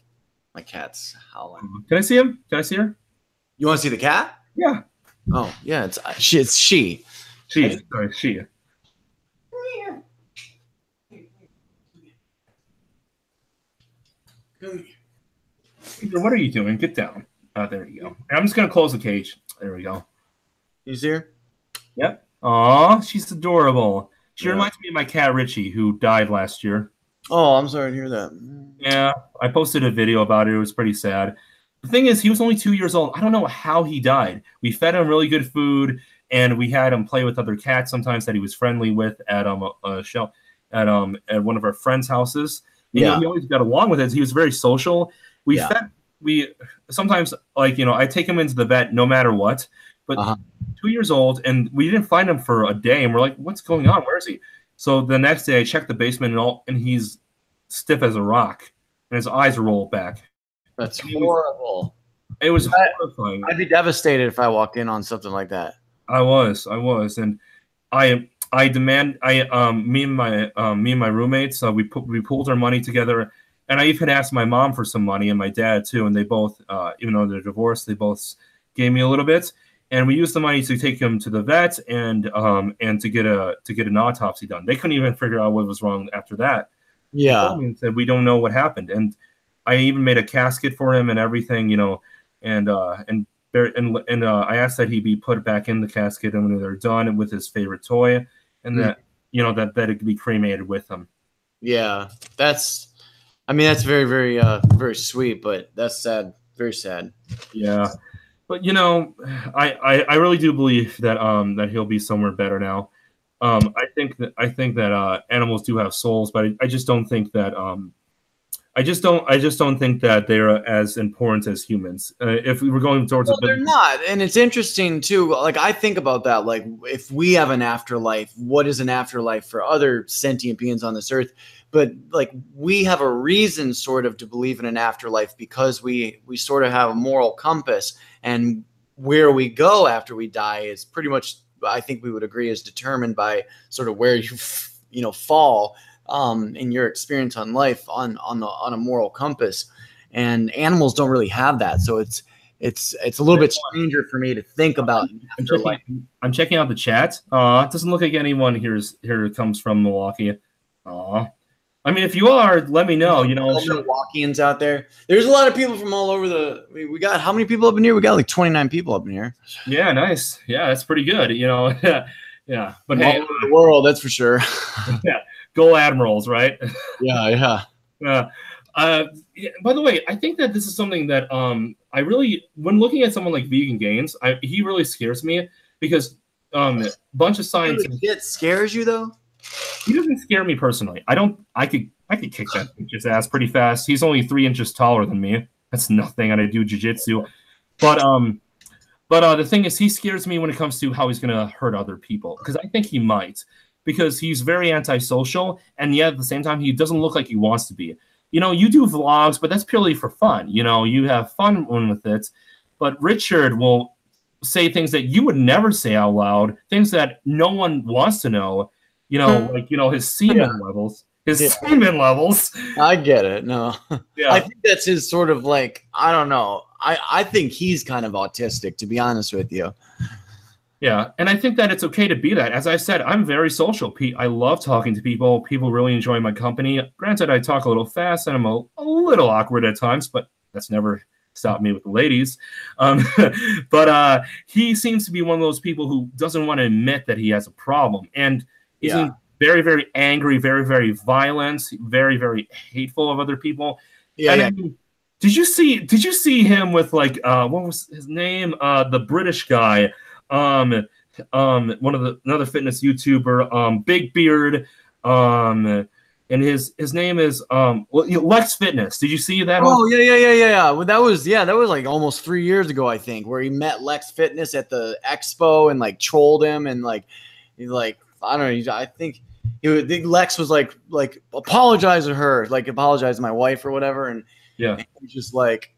[SPEAKER 2] My cat's howling.
[SPEAKER 1] Can I see him? Can I see her?
[SPEAKER 2] You want to see the cat?
[SPEAKER 1] Yeah.
[SPEAKER 2] Oh yeah, it's she.
[SPEAKER 1] She. Sorry, she. What are you doing? Get down. There you go. I'm just gonna close the cage. There we go.
[SPEAKER 2] You see her?
[SPEAKER 1] Yep. Aw, she's adorable. She reminds me of my cat Richie, who died last year.
[SPEAKER 2] Oh, I'm sorry to hear that.
[SPEAKER 1] Yeah, I posted a video about it. It was pretty sad. The thing is, he was only 2 years old. I don't know how he died. We fed him really good food, and we had him play with other cats sometimes that he was friendly with at a show at one of our friends' houses. And, you know, he always got along with it. He was very social. We sometimes, like, you know, I take him into the vet no matter what. But 2 years old, and we didn't find him for a day, and we're like, "What's going on? Where is he?" So the next day, I checked the basement, and he's stiff as a rock, and his eyes roll back.
[SPEAKER 2] That's horrible.
[SPEAKER 1] It was horrifying.
[SPEAKER 2] I'd be devastated if I walked in on something like that.
[SPEAKER 1] I was, and I demand. Me and my roommates, we pooled our money together, and I even asked my mom for some money and my dad too, and they both, even though they're divorced, they both gave me a little bit, and we used the money to take him to the vet and to get an autopsy done. They couldn't even figure out what was wrong after that.
[SPEAKER 2] Yeah,
[SPEAKER 1] they told me and said we don't know what happened, and I even made a casket for him and everything, you know, and I asked that he be put back in the casket, and when they're done, with his favorite toy, and that, you know, that it could be cremated with him.
[SPEAKER 2] Yeah, that's very, very, very sweet, but that's sad, very sad.
[SPEAKER 1] Yeah, but you know, I really do believe that that he'll be somewhere better now. I think that animals do have souls, but I just don't think that I just don't think that they're as important as humans. If we were going towards
[SPEAKER 2] they're not, and it's interesting too. Like, I think about that. Like, if we have an afterlife, what is an afterlife for other sentient beings on this earth? But like, we have a reason sort of to believe in an afterlife because we sort of have a moral compass, and where we go after we die is pretty much, I think we would agree, is determined by sort of where you fall in your experience on life on a moral compass, and animals don't really have that. So it's a little bit stranger for me to think about.
[SPEAKER 1] I'm checking out the chat. It doesn't look like anyone here comes from Milwaukee. I mean, if you are, let me know. You know,
[SPEAKER 2] Milwaukeeans out there. There's a lot of people from all over we got, how many people up in here? We got like 29 people up in here.
[SPEAKER 1] Yeah, nice. Yeah, that's pretty good. You know, yeah. But
[SPEAKER 2] all over the world, that's for sure.
[SPEAKER 1] Yeah. Go Admirals, right?
[SPEAKER 2] Yeah.
[SPEAKER 1] By the way, I think that this is something that I really, when looking at someone like Vegan Gains, he really scares me because a bunch of scientists.
[SPEAKER 2] It scares you though?
[SPEAKER 1] He doesn't scare me personally. I could kick that bitch's ass pretty fast. He's only 3 inches taller than me. That's nothing, and I do jiu-jitsu. But the thing is, he scares me when it comes to how he's gonna hurt other people, because I think he might. Because he's very antisocial, and yet at the same time, he doesn't look like he wants to be. You know, you do vlogs, but that's purely for fun. You know, you have fun with it. But Richard will say things that you would never say out loud, things that no one wants to know. You know, like, you know, his semen levels. Semen levels.
[SPEAKER 2] I get it. No.
[SPEAKER 1] Yeah.
[SPEAKER 2] I think that's his sort of like, I don't know. I think he's kind of autistic, to be honest with you.
[SPEAKER 1] Yeah, and I think that it's okay to be that. As I said, I'm very social. I love talking to people. People really enjoy my company. Granted, I talk a little fast and I'm a little awkward at times, but that's never stopped me with the ladies. But he seems to be one of those people who doesn't want to admit that he has a problem. And he's very, very angry, very, very violent, very, very hateful of other people.
[SPEAKER 2] Yeah,
[SPEAKER 1] and
[SPEAKER 2] yeah.
[SPEAKER 1] I mean, did you see him with like what was his name? The British guy. One of another fitness YouTuber, Big Beard, and his name is Lex Fitness. Did you see that?
[SPEAKER 2] Oh yeah. Well, that was like almost 3 years ago, I think, where he met Lex Fitness at the expo and like trolled him and like he's like, I don't know. I think Lex was like apologize to her, like apologize to my wife or whatever, and
[SPEAKER 1] yeah,
[SPEAKER 2] he was just like,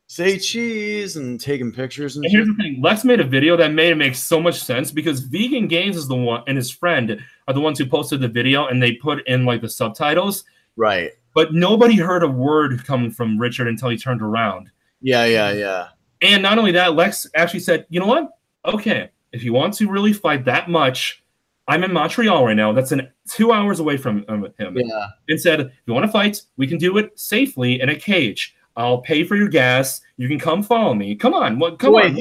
[SPEAKER 2] say cheese and taking pictures. And
[SPEAKER 1] here's the thing: Lex made a video that made it make so much sense because Vegan Games is the one, and his friend are the ones who posted the video, and they put in like the subtitles,
[SPEAKER 2] right?
[SPEAKER 1] But nobody heard a word coming from Richard until he turned around.
[SPEAKER 2] Yeah.
[SPEAKER 1] And not only that, Lex actually said, "You know what? Okay, if you want to really fight that much, I'm in Montreal right now. That's 2 hours away from him."
[SPEAKER 2] Yeah.
[SPEAKER 1] And said, "If you want to fight, we can do it safely in a cage. I'll pay for your gas. You can come follow me. Come on. Come on.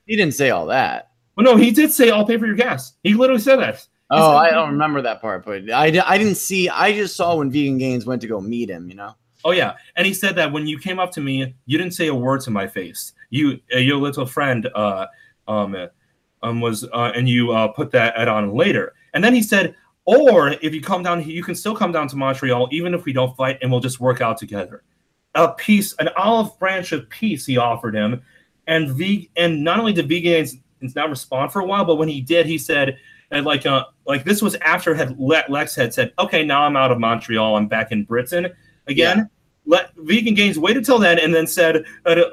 [SPEAKER 2] He didn't say all that.
[SPEAKER 1] Well, no, he did say, I'll pay for your gas. He literally said that.
[SPEAKER 2] Oh, I don't remember that part, but I didn't see. I just saw when Vegan Gains went to go meet him, you know?
[SPEAKER 1] Oh, yeah. And he said that when you came up to me, you didn't say a word to my face. Your little friend and you put that on later. And then he said, or if you come down here, you can still come down to Montreal, even if we don't fight, and we'll just work out together. An olive branch of peace he offered him, and not only did Vegan not respond for a while, but when he did, he said, and like this was after Lex had said, okay, now I'm out of Montreal, I'm back in Britain again. Yeah. Vegan Gains waited till then and then said,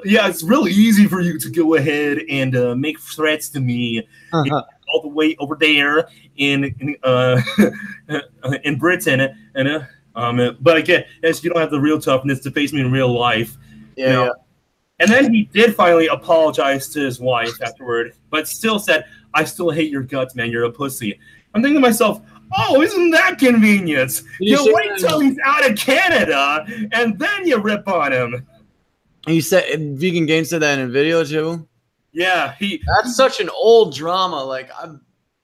[SPEAKER 1] yeah, it's really easy for you to go ahead and make threats to me all the way over there in Britain and. But again, as you don't have the real toughness to face me in real life.
[SPEAKER 2] Yeah.
[SPEAKER 1] And then he did finally apologize to his wife afterward, but still said, I still hate your guts, man. You're a pussy. I'm thinking to myself, oh, isn't that convenient? You wait till he's out of Canada, and then you rip on him.
[SPEAKER 2] He said, Vegan Gain said that in a video too?
[SPEAKER 1] Yeah.
[SPEAKER 2] That's such an old drama. Like,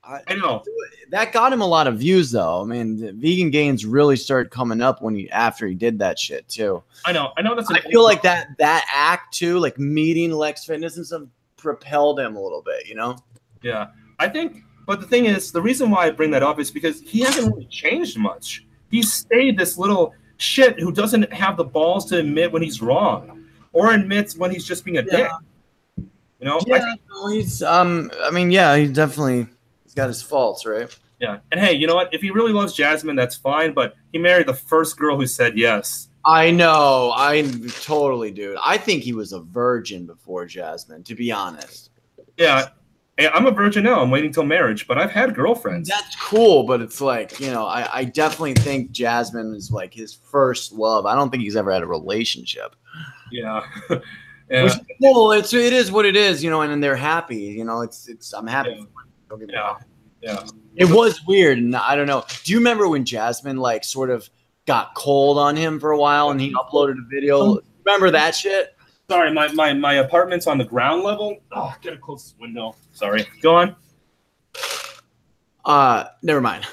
[SPEAKER 1] I know.
[SPEAKER 2] That got him a lot of views, though. I mean, the Vegan Gains really started coming up after he did that shit too.
[SPEAKER 1] I know.
[SPEAKER 2] I feel like that act too, like meeting Lex Fitness and stuff, propelled him a little bit. You know?
[SPEAKER 1] Yeah, I think. But the thing is, the reason why I bring that up is because he hasn't really changed much. He's stayed this little shit who doesn't have the balls to admit when he's wrong or admits when he's just being a dick. You know?
[SPEAKER 2] Yeah. He's. I mean, yeah. He definitely. Got his faults, right?
[SPEAKER 1] Yeah. And hey, you know what? If he really loves Jasmine, that's fine, but he married the first girl who said yes.
[SPEAKER 2] I know. I totally do. I think he was a virgin before Jasmine, to be honest.
[SPEAKER 1] Yeah. I'm a virgin now. I'm waiting till marriage, but I've had girlfriends.
[SPEAKER 2] That's cool, but it's like, you know, I definitely think Jasmine is like his first love. I don't think he's ever had a relationship.
[SPEAKER 1] Yeah.
[SPEAKER 2] Yeah. Which, well, it is what it is, you know, and then they're happy. You know, I'm happy.
[SPEAKER 1] Yeah. Yeah.
[SPEAKER 2] It was weird, and I don't know. Do you remember when Jasmine like sort of got cold on him for a while, and he uploaded a video? Remember that shit?
[SPEAKER 1] Sorry, my apartment's on the ground level. Oh, gotta close this window. Sorry. Go on.
[SPEAKER 2] Never mind.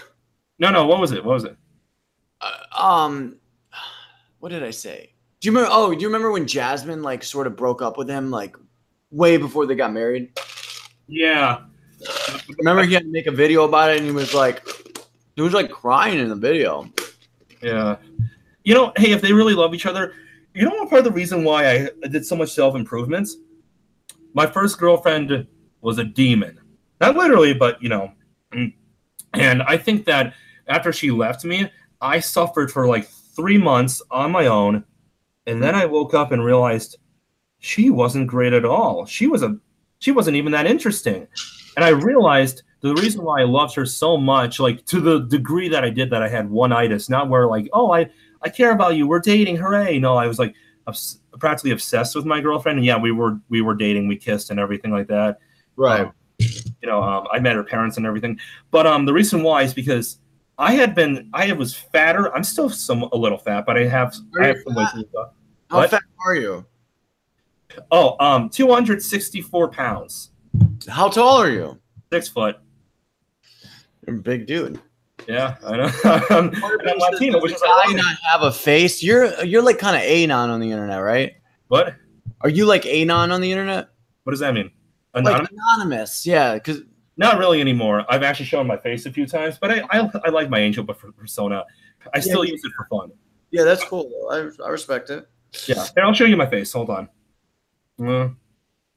[SPEAKER 1] No. What was it? What
[SPEAKER 2] did I say? Do you remember? Oh, do you remember when Jasmine like sort of broke up with him like way before they got married?
[SPEAKER 1] Yeah.
[SPEAKER 2] Remember he had to make a video about it, and he was like crying in the video.
[SPEAKER 1] Yeah. You know, hey, if they really love each other, you know what part of the reason why I did so much self-improvements? My first girlfriend was a demon. Not literally, but, you know. And I think that after she left me, I suffered for like 3 months on my own. And then I woke up and realized she wasn't great at all. She wasn't even that interesting. And I realized the reason why I loved her so much, like to the degree that I did, that I had one-itis, not where like, oh, I care about you, we're dating, hooray. No, I was like practically obsessed with my girlfriend. And yeah, we were dating, we kissed and everything like that.
[SPEAKER 2] Right.
[SPEAKER 1] You know, I met her parents and everything. But the reason why is because I was fatter. I'm still a little fat, but I have some weight to lose.
[SPEAKER 2] How fat are you?
[SPEAKER 1] Oh, 264 pounds.
[SPEAKER 2] How tall are you?
[SPEAKER 1] 6 foot.
[SPEAKER 2] You're a big dude.
[SPEAKER 1] Yeah, I know. I'm Latino, which is
[SPEAKER 2] I not have a face. You're like kind of anon on the internet, right?
[SPEAKER 1] What?
[SPEAKER 2] Are you like anon on the internet?
[SPEAKER 1] What does that mean? Anonymous?
[SPEAKER 2] Like anonymous, yeah. Because
[SPEAKER 1] not really anymore. I've actually shown my face a few times, but I like my angel persona. I still use it for fun.
[SPEAKER 2] Yeah, that's cool. I respect it.
[SPEAKER 1] Yeah, and I'll show you my face. Hold on.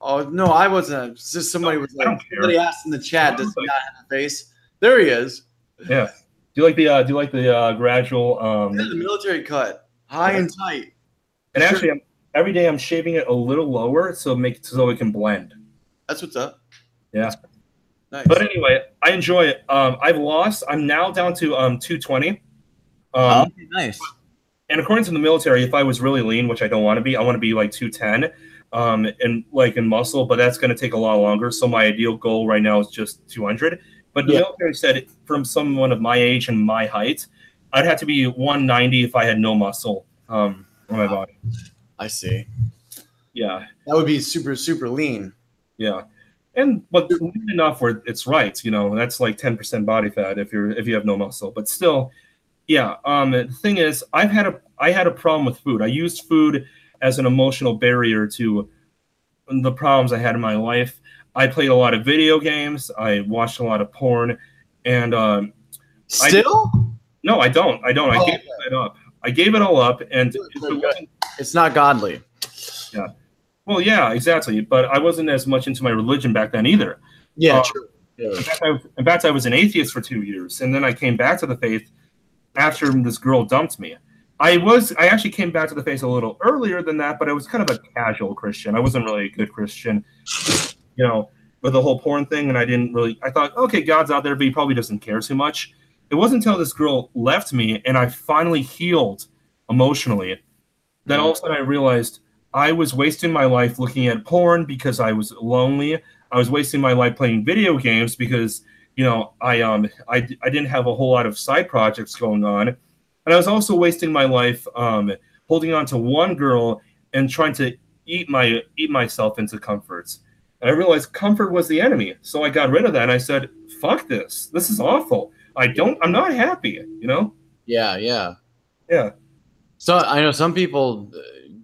[SPEAKER 2] Oh no, I wasn't. It's just somebody was like, somebody asked in the chat, does he not have a face? There he is.
[SPEAKER 1] Yeah. Do you like the gradual?
[SPEAKER 2] Yeah, the military cut, high and tight.
[SPEAKER 1] And actually, every day I'm shaving it a little lower so it can blend.
[SPEAKER 2] That's what's up.
[SPEAKER 1] Yeah.
[SPEAKER 2] Nice.
[SPEAKER 1] But anyway, I enjoy it. I've lost. I'm now down to 220.
[SPEAKER 2] Nice.
[SPEAKER 1] And according to the military, if I was really lean, which I don't want to be, I want to be like 210, and like in muscle. But that's going to take a lot longer. So my ideal goal right now is just 200. But the military said from someone of my age and my height, I'd have to be 190 if I had no muscle on my body.
[SPEAKER 2] I see.
[SPEAKER 1] Yeah.
[SPEAKER 2] That would be super, super lean.
[SPEAKER 1] Yeah. But lean enough where it's right, you know, that's like 10% body fat if you have no muscle. But still, yeah. The thing is, I had a problem with food. I used food as an emotional barrier to the problems I had in my life. I played a lot of video games. I watched a lot of porn, and
[SPEAKER 2] still?
[SPEAKER 1] No, I don't. I gave it up. I gave it all up, and
[SPEAKER 2] it's not godly.
[SPEAKER 1] Yeah. Well, yeah, exactly. But I wasn't as much into my religion back then either.
[SPEAKER 2] Yeah, true. Yeah.
[SPEAKER 1] In fact, I was an atheist for 2 years, and then I came back to the faith after this girl dumped me. I actually came back to the faith a little earlier than that, but I was kind of a casual Christian. I wasn't really a good Christian, you know, with the whole porn thing, and I thought, okay, God's out there, but he probably doesn't care too much. It wasn't until this girl left me and I finally healed emotionally that all of a sudden I realized I was wasting my life looking at porn because I was lonely. I was wasting my life playing video games because, you know, I didn't have a whole lot of side projects going on. And I was also wasting my life holding on to one girl and trying to eat myself into comforts. And I realized comfort was the enemy. So I got rid of that and I said, fuck this. This is awful. I'm not happy, you know?
[SPEAKER 2] Yeah, yeah.
[SPEAKER 1] Yeah.
[SPEAKER 2] So I know some people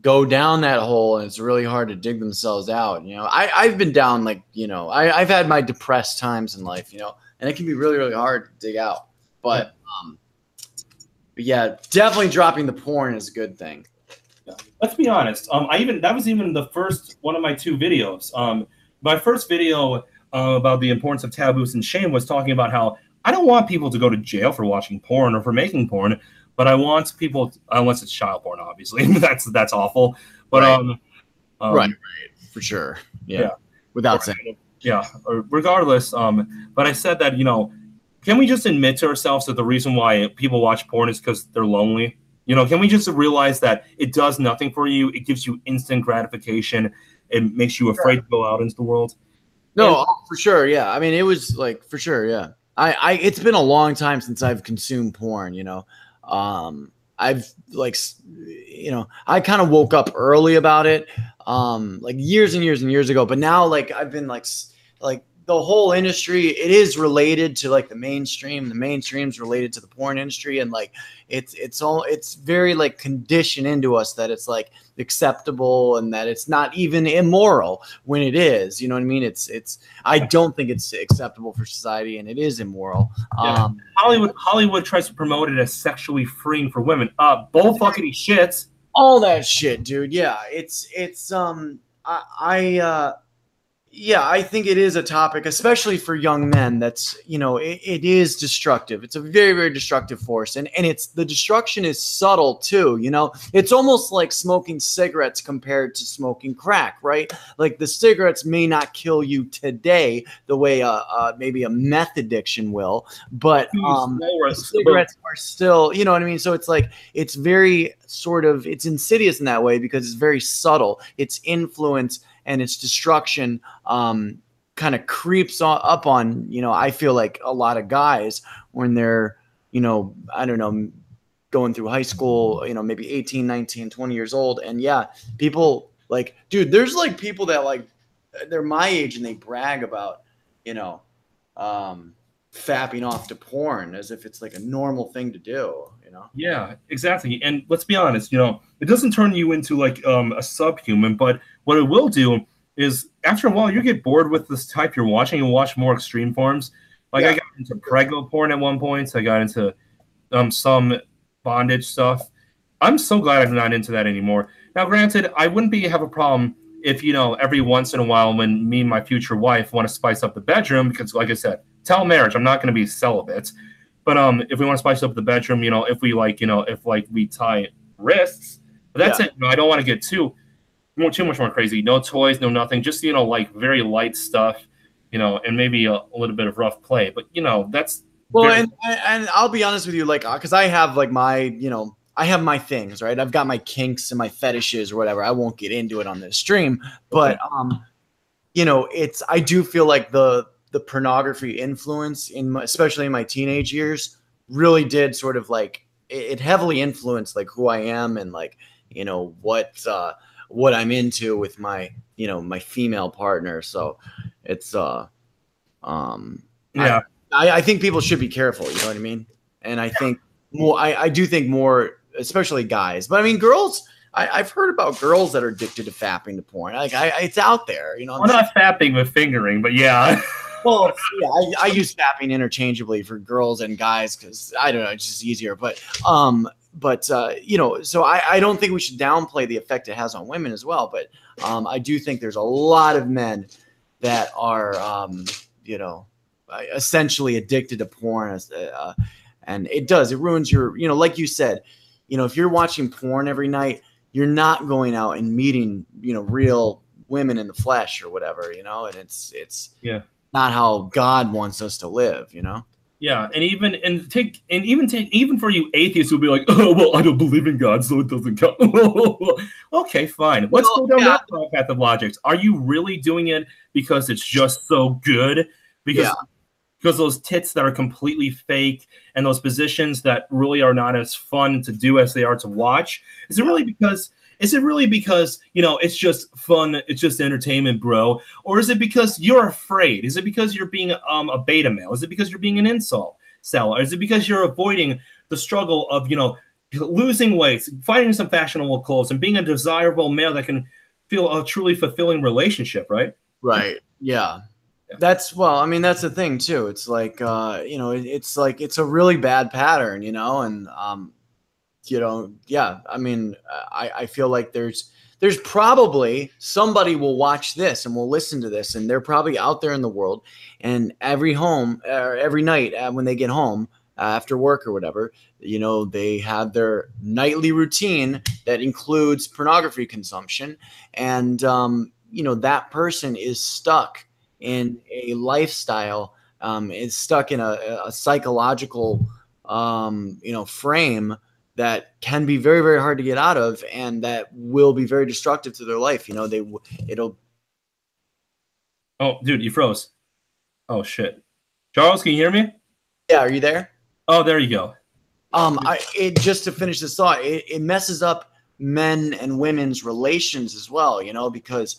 [SPEAKER 2] go down that hole and it's really hard to dig themselves out. You know, I've been down, like, you know, I've had my depressed times in life, you know, and it can be really, really hard to dig out. But yeah, definitely dropping the porn is a good thing.
[SPEAKER 1] Yeah. Let's be honest. That was even the first one of my 2 videos. My first video about the importance of taboos and shame was talking about how I don't want people to go to jail for watching porn or for making porn, but I want people, unless it's child porn, obviously, that's awful. But
[SPEAKER 2] right, for sure, yeah. Without saying,
[SPEAKER 1] yeah, regardless. But I said that, you know, can we just admit to ourselves that the reason why people watch porn is because they're lonely? You know, can we just realize that it does nothing for you? It gives you instant gratification. It makes you afraid to go out into the world.
[SPEAKER 2] No, for sure, yeah. I mean, it was like, for sure, yeah. It's been a long time since I've consumed porn, you know. I've like, you know, I kind of woke up early about it, like years and years and years ago. But now, like, I've been like the whole industry, it is related to like the mainstream. The mainstream's related to the porn industry, and like it's very like conditioned into us that it's like acceptable and that it's not even immoral when it is. You know what I mean? I don't think it's acceptable for society, and it is immoral.
[SPEAKER 1] Yeah. Hollywood tries to promote it as sexually freeing for women. Bull fuckity shits.
[SPEAKER 2] All that shit, dude. Yeah, yeah, I think it is a topic, especially for young men. That's, you know, it is destructive. It's a very, very destructive force. And the destruction is subtle too. You know, it's almost like smoking cigarettes compared to smoking crack, right? Like the cigarettes may not kill you today the way maybe a meth addiction will, but cigarettes are still, you know what I mean? So it's like, it's very it's insidious in that way because it's very subtle. Its influence and its destruction kind of creeps up on, you know, I feel like a lot of guys when they're, you know, I don't know, going through high school, you know, maybe 18, 19, 20 years old. And yeah, people like, dude, there's like people that like, they're my age and they brag about, you know, fapping off to porn as if it's like a normal thing to do, you know?
[SPEAKER 1] Yeah, exactly. And let's be honest, you know, it doesn't turn you into like a subhuman, but what it will do is after a while you get bored with this type you're watching and watch more extreme forms. Like I got into prego porn at one point, so I got into some bondage stuff. I'm so glad I'm not into that anymore. Now, granted, I wouldn't have a problem if, you know, every once in a while when me and my future wife want to spice up the bedroom, because like I said, tell marriage, I'm not going to be celibate. But if we want to spice up the bedroom, you know, if we like, you know, if like we tie wrists, but that's it. You know, I don't want to get too much more crazy. No toys, no nothing. Just, you know, like very light stuff, you know, and maybe a little bit of rough play. But, you know, that's
[SPEAKER 2] well, and I'll be honest with you, like, because I have like my, you know, I have my things, right? I've got my kinks and my fetishes or whatever. I won't get into it on this stream, but you know, I do feel like the pornography influence especially in my teenage years really did sort of like it heavily influenced like who I am and like, you know, what I'm into with my, you know, my female partner. So it's
[SPEAKER 1] yeah.
[SPEAKER 2] I think people should be careful, you know what I mean? And I think I do think more, especially guys, but I mean, girls, I've heard about girls that are addicted to fapping to porn. Like it's out there, you know.
[SPEAKER 1] Well, not fapping, but fingering, but yeah.
[SPEAKER 2] Well, yeah, I use fapping interchangeably for girls and guys because I don't know, it's just easier. But you know, so I don't think we should downplay the effect it has on women as well. But I do think there's a lot of men that are, you know, essentially addicted to porn, and it ruins your, you know, like you said, you know, if you're watching porn every night, you're not going out and meeting, you know, real women in the flesh or whatever, you know, and it's not how God wants us to live, you know?
[SPEAKER 1] Yeah. And even for you atheists who'll be like, oh, well, I don't believe in God, so it doesn't count. Okay, fine. Let's go down that path of logic. Are you really doing it because it's just so good? Because those tits that are completely fake and those positions that really are not as fun to do as they are to watch? Is it really because, you know, it's just fun, it's just entertainment, bro? Or is it because you're afraid? Is it because you're being a beta male? Is it because you're being an incel seller? Is it because you're avoiding the struggle of, you know, losing weight, finding some fashionable clothes, and being a desirable male that can feel a truly fulfilling relationship, right?
[SPEAKER 2] Right. Yeah. I mean, that's the thing too. It's like, you know, it's like, it's a really bad pattern, you know, and, you know, yeah, I mean, I feel like there's probably somebody will watch this and will listen to this, and they're probably out there in the world, and every night when they get home after work or whatever, you know, they have their nightly routine that includes pornography consumption. And, you know, that person is stuck in a lifestyle, is stuck in a psychological, you know, frame that can be very, very hard to get out of, and that will be very destructive to their life. You know, it'll.
[SPEAKER 1] Oh, dude, you froze. Oh shit, Charles, can you hear me?
[SPEAKER 2] Yeah, are you there?
[SPEAKER 1] Oh, there you go.
[SPEAKER 2] Just to finish this thought, it messes up men and women's relations as well, you know, because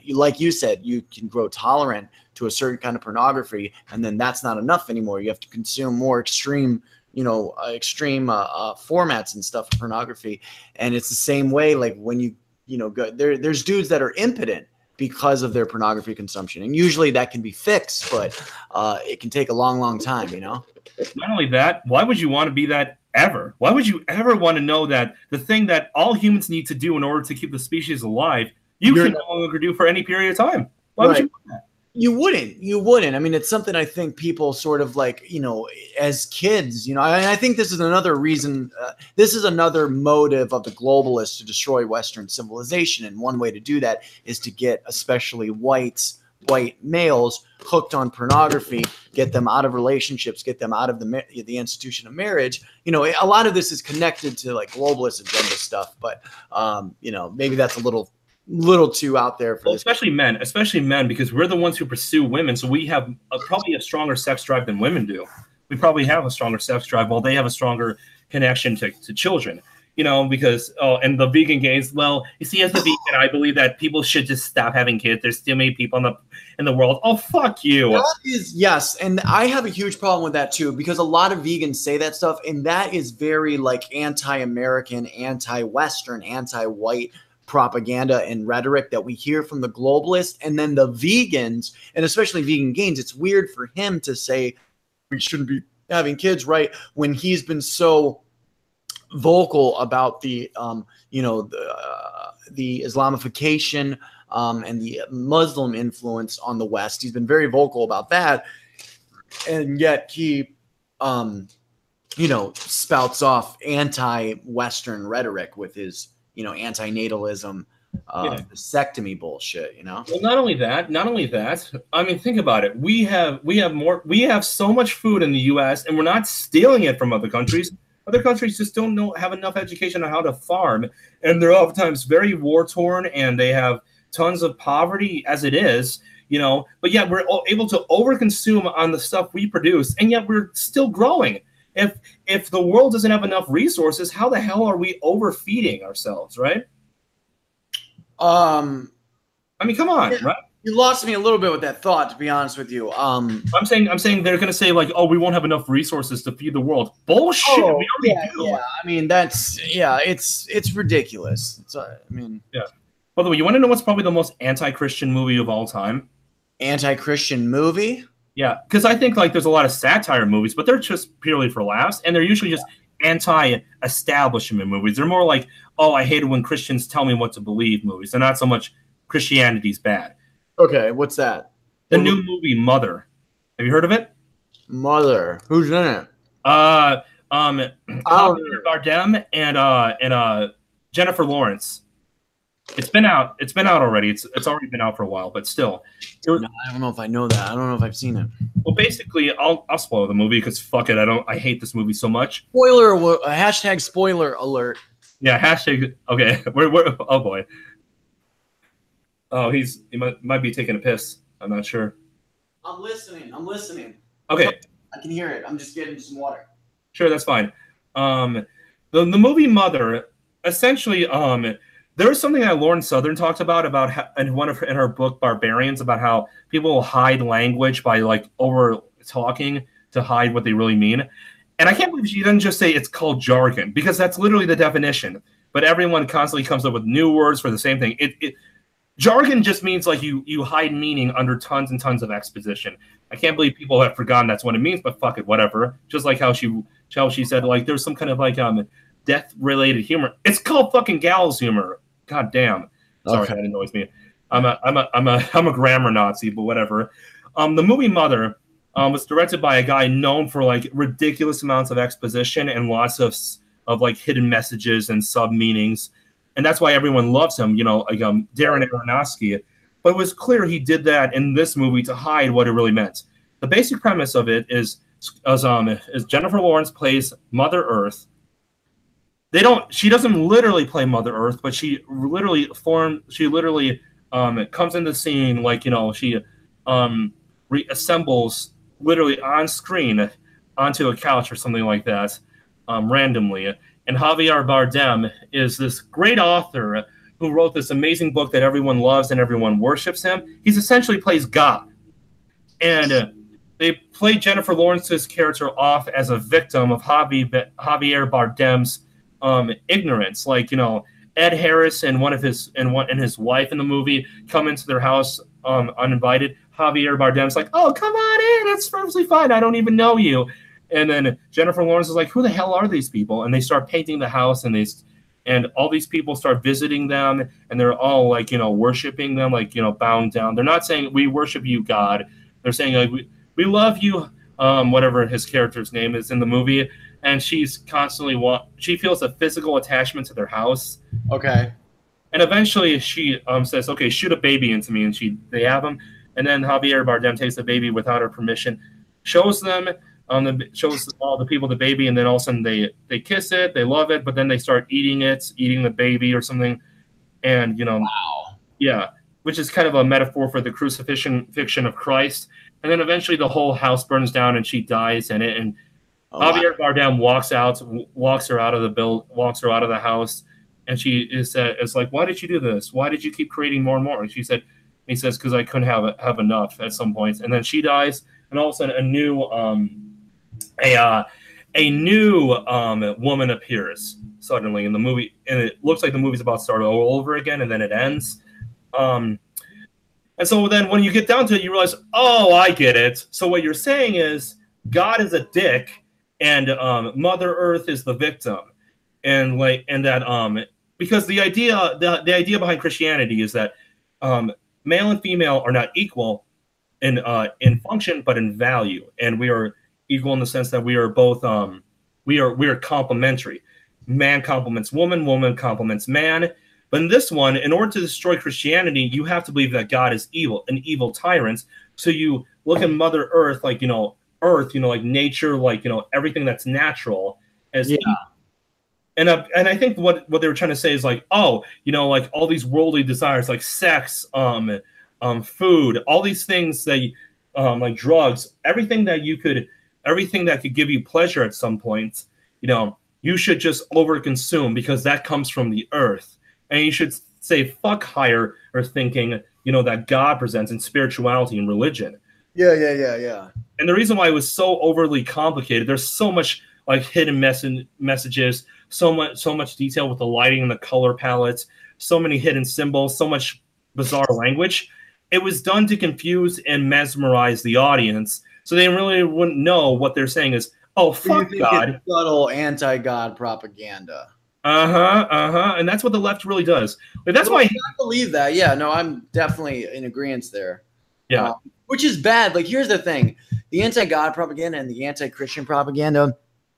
[SPEAKER 2] like you said, you can grow tolerant to a certain kind of pornography, and then that's not enough anymore. You have to consume more extreme, you know, formats and stuff of pornography. And it's the same way, like when you know, there's dudes that are impotent because of their pornography consumption, and usually that can be fixed, but it can take a long, long time, you know.
[SPEAKER 1] Not only that, why would you want to be that ever? Why would you ever want to know that the thing that all humans need to do in order to keep the species alive, you can no longer do for any period of time? Why would you want that?
[SPEAKER 2] You wouldn't. I mean, it's something I think people sort of like, you know, as kids, you know, I think this is another reason, this is another motive of the globalists to destroy Western civilization. And one way to do that is to get especially white males hooked on pornography, get them out of relationships, get them out of the institution of marriage. You know, a lot of this is connected to like globalist agenda stuff, but, you know, maybe that's a little little too out there for
[SPEAKER 1] well,
[SPEAKER 2] this.
[SPEAKER 1] especially men, because we're the ones who pursue women. So we have probably a stronger sex drive than women do. We probably have a stronger sex drive while they have a stronger connection to children. You know, because and the vegan gays. Well, you see, as a vegan, I believe that people should just stop having kids. There's too many people in the world. Oh, fuck you.
[SPEAKER 2] That is, yes, and I have a huge problem with that too, because a lot of vegans say that stuff, and that is very like anti-American, anti-Western, anti-white propaganda and rhetoric that we hear from the globalists. And then the vegans, and especially vegan gains, it's weird for him to say we shouldn't be having kids, right? When he's been so vocal about the the Islamification and the Muslim influence on the West. He's been very vocal about that, and yet he spouts off anti-Western rhetoric with his anti-natalism vasectomy bullshit. Well,
[SPEAKER 1] not only that. I mean, think about it. We have so much food in the U.S. and we're not stealing it from other countries. Other countries just don't have enough education on how to farm, and they're oftentimes very war-torn, and they have tons of poverty as it is, But yet we're able to overconsume on the stuff we produce, and yet we're still growing. If the world doesn't have enough resources, how the hell are we overfeeding ourselves, right? I mean, come on, right?
[SPEAKER 2] You lost me a little bit with that thought, to be honest with you.
[SPEAKER 1] I'm saying they're going to say like, oh, we won't have enough resources to feed the world. Bullshit.
[SPEAKER 2] Oh,
[SPEAKER 1] we already do.
[SPEAKER 2] Yeah. I mean, it's ridiculous.
[SPEAKER 1] Yeah. By the way, you want to know what's probably the most anti-Christian movie of all time?
[SPEAKER 2] Anti-Christian movie?
[SPEAKER 1] Yeah, because I think like there's a lot of satire movies, but they're just purely for laughs, and they're usually just anti-establishment movies. They're more like, oh, I hate it when Christians tell me what to believe movies. They're not so much Christianity's bad.
[SPEAKER 2] Okay, what's that?
[SPEAKER 1] The new movie Mother. Have you heard of it?
[SPEAKER 2] Mother. Who's in it?
[SPEAKER 1] Javier Bardem and Jennifer Lawrence. It's been out already. It's already been out for a while, but still.
[SPEAKER 2] No, I don't know if I know that. I don't know if I've seen it.
[SPEAKER 1] Well, basically, I'll spoil the movie because fuck it, I hate this movie so much.
[SPEAKER 2] Hashtag spoiler alert.
[SPEAKER 1] Yeah, hashtag. Okay, we're oh boy. Oh, he might be taking a piss. I'm not sure.
[SPEAKER 2] I'm listening.
[SPEAKER 1] Okay.
[SPEAKER 2] I can hear it. I'm just getting some water.
[SPEAKER 1] Sure, that's fine. The movie Mother, essentially, there was something that Lauren Southern talked about in her book Barbarians, about how people will hide language by like over talking to hide what they really mean. And I can't believe she didn't just say it's called jargon, because that's literally the definition. But everyone constantly comes up with new words for the same thing. Jargon just means like you hide meaning under tons and tons of exposition. I can't believe people have forgotten that's what it means, but fuck it, whatever. Just like how she said like there's some kind of like death related humor. It's called fucking gallows humor. God damn. Sorry,
[SPEAKER 2] okay.
[SPEAKER 1] That annoys me. I'm a grammar Nazi, but whatever. The movie Mother was directed by a guy known for like ridiculous amounts of exposition and lots of like hidden messages and sub meanings. And that's why everyone loves him, like Darren Aronofsky. But it was clear he did that in this movie to hide what it really meant. The basic premise of it is Jennifer Lawrence plays Mother Earth. She doesn't literally play Mother Earth, but she literally comes into the scene like, she reassembles literally on screen onto a couch or something like that, randomly. And Javier Bardem is this great author who wrote this amazing book that everyone loves and everyone worships him. He essentially plays God. And they play Jennifer Lawrence's character off as a victim of Javier Bardem's ignorance. Like, Ed Harris and his wife in the movie come into their house uninvited. Javier Bardem's like, oh, come on in. It's perfectly fine. I don't even know you. And then Jennifer Lawrence is like, who the hell are these people? And they start painting the house, and all these people start visiting them, and they're all like, worshiping them, like, bowing down. They're not saying we worship you, God. They're saying like we love you, whatever his character's name is in the movie. And she's constantly she feels a physical attachment to their house.
[SPEAKER 2] Okay.
[SPEAKER 1] And eventually she says, okay, shoot a baby into me, and they have him. And then Javier Bardem takes the baby without her permission, shows all the people the baby, and then all of a sudden they kiss it, they love it, but then they start eating the baby or something. And
[SPEAKER 2] wow.
[SPEAKER 1] Yeah, which is kind of a metaphor for the crucifixion fiction of Christ. And then eventually the whole house burns down and she dies in it. And Javier Bardem walks her out of the house, and she is like, "Why did you do this? Why did you keep creating more and more?" And he says, "Because I couldn't have enough at some point." And then she dies, and all of a sudden a new woman appears suddenly in the movie, and it looks like the movie's about to start all over again, and then it ends. And so then when you get down to it, you realize, oh, I get it. So what you're saying is God is a dick, and Mother Earth is the victim, and that because the idea behind Christianity is that male and female are not equal in function, but in value, and we are equal in the sense that we are both we are complementary. Man complements woman, woman complements man. But in this one, in order to destroy Christianity, you have to believe that God is evil, an evil tyrant. So you look at Mother Earth, like, Earth, like nature, like, everything that's natural as evil. And I think what they were trying to say is like, oh, like all these worldly desires, like sex, food, all these things that, like drugs, everything that could give you pleasure at some point, you should just overconsume because that comes from the earth. And you should say fuck higher or thinking, that God presents in spirituality and religion.
[SPEAKER 2] Yeah.
[SPEAKER 1] And the reason why it was so overly complicated, there's so much like hidden messages, so much detail with the lighting and the color palettes, so many hidden symbols, so much bizarre language. It was done to confuse and mesmerize the audience, so they really wouldn't know what they're saying is, oh, fuck God.
[SPEAKER 2] It's subtle anti-God propaganda.
[SPEAKER 1] And that's what the left really does. But that's why I
[SPEAKER 2] believe that. Yeah, no, I'm definitely in agreement there.
[SPEAKER 1] Yeah.
[SPEAKER 2] Which is bad. Like, here's the thing. The anti-God propaganda and the anti-Christian propaganda,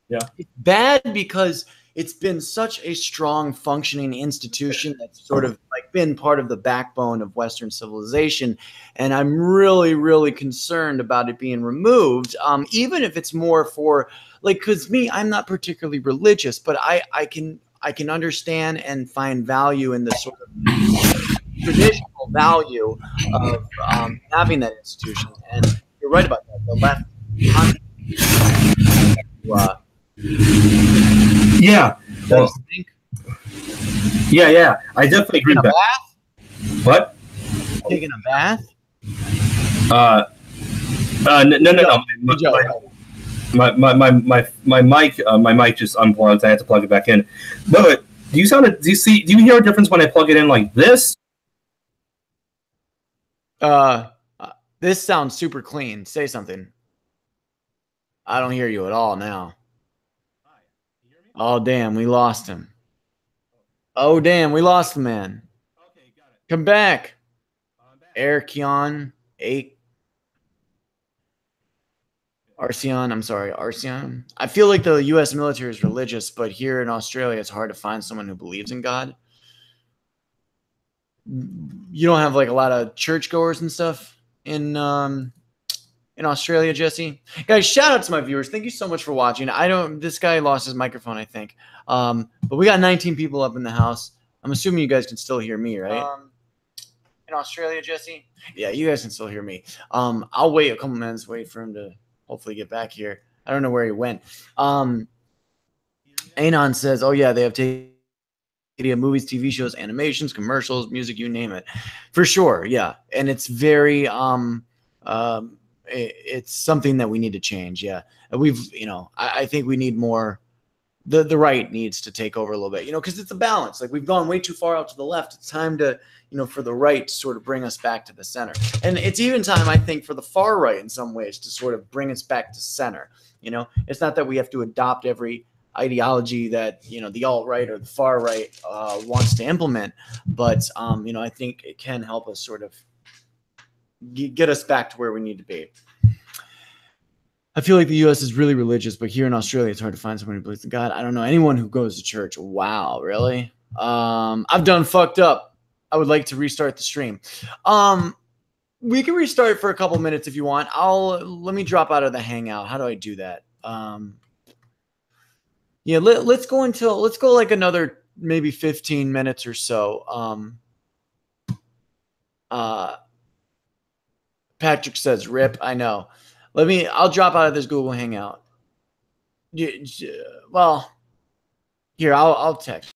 [SPEAKER 2] it's bad because it's been such a strong functioning institution that's sort of like been part of the backbone of Western civilization. And I'm really, really concerned about it being removed. Even if it's more for like, cause I'm not particularly religious, but I can understand and find value in the sort of traditional value of having that institution. And you're right about that. The left.
[SPEAKER 1] Yeah. Well, yeah. I definitely agree with that. What?
[SPEAKER 2] Taking a bath?
[SPEAKER 1] No. My mic just unplugged. I had to plug it back in. But do you hear a difference when I plug it in like this?
[SPEAKER 2] This sounds super clean. Say something. I don't hear you at all now. Oh, damn, we lost him. Oh, damn, we lost the man.
[SPEAKER 1] Okay, got it.
[SPEAKER 2] Come back. Arcion 8. Arcion. I feel like the U.S. military is religious, but here in Australia, it's hard to find someone who believes in God. You don't have like a lot of churchgoers and stuff in Australia, Jesse. Guys, shout out to my viewers. Thank you so much for watching. This guy lost his microphone, I think. But we got 19 people up in the house. I'm assuming you guys can still hear me, right? In Australia, Jesse? Yeah, you guys can still hear me. I'll wait a couple minutes, wait for him to hopefully get back here. I don't know where he went. Anon says, oh yeah, they have movies, TV shows, animations, commercials, music, you name it. For sure, yeah. And it's very it's something that we need to change. Yeah. I think we need more, the right needs to take over a little bit, because it's a balance. Like, we've gone way too far out to the left. It's time to, for the right to sort of bring us back to the center. And it's even time, I think, for the far right in some ways to sort of bring us back to center. It's not that we have to adopt every ideology that, the alt-right or the far right wants to implement. But, I think it can help us sort of get us back to where we need to be. I feel like the U.S. is really religious, but here in Australia, it's hard to find someone who believes in God. I don't know anyone who goes to church. Wow, really? I've done fucked up. I would like to restart the stream. We can restart for a couple minutes if you want. Let me drop out of the Hangout. How do I do that? Yeah, let's go like another maybe 15 minutes or so. Patrick says, "Rip." I know. I'll drop out of this Google Hangout. Well, here I'll text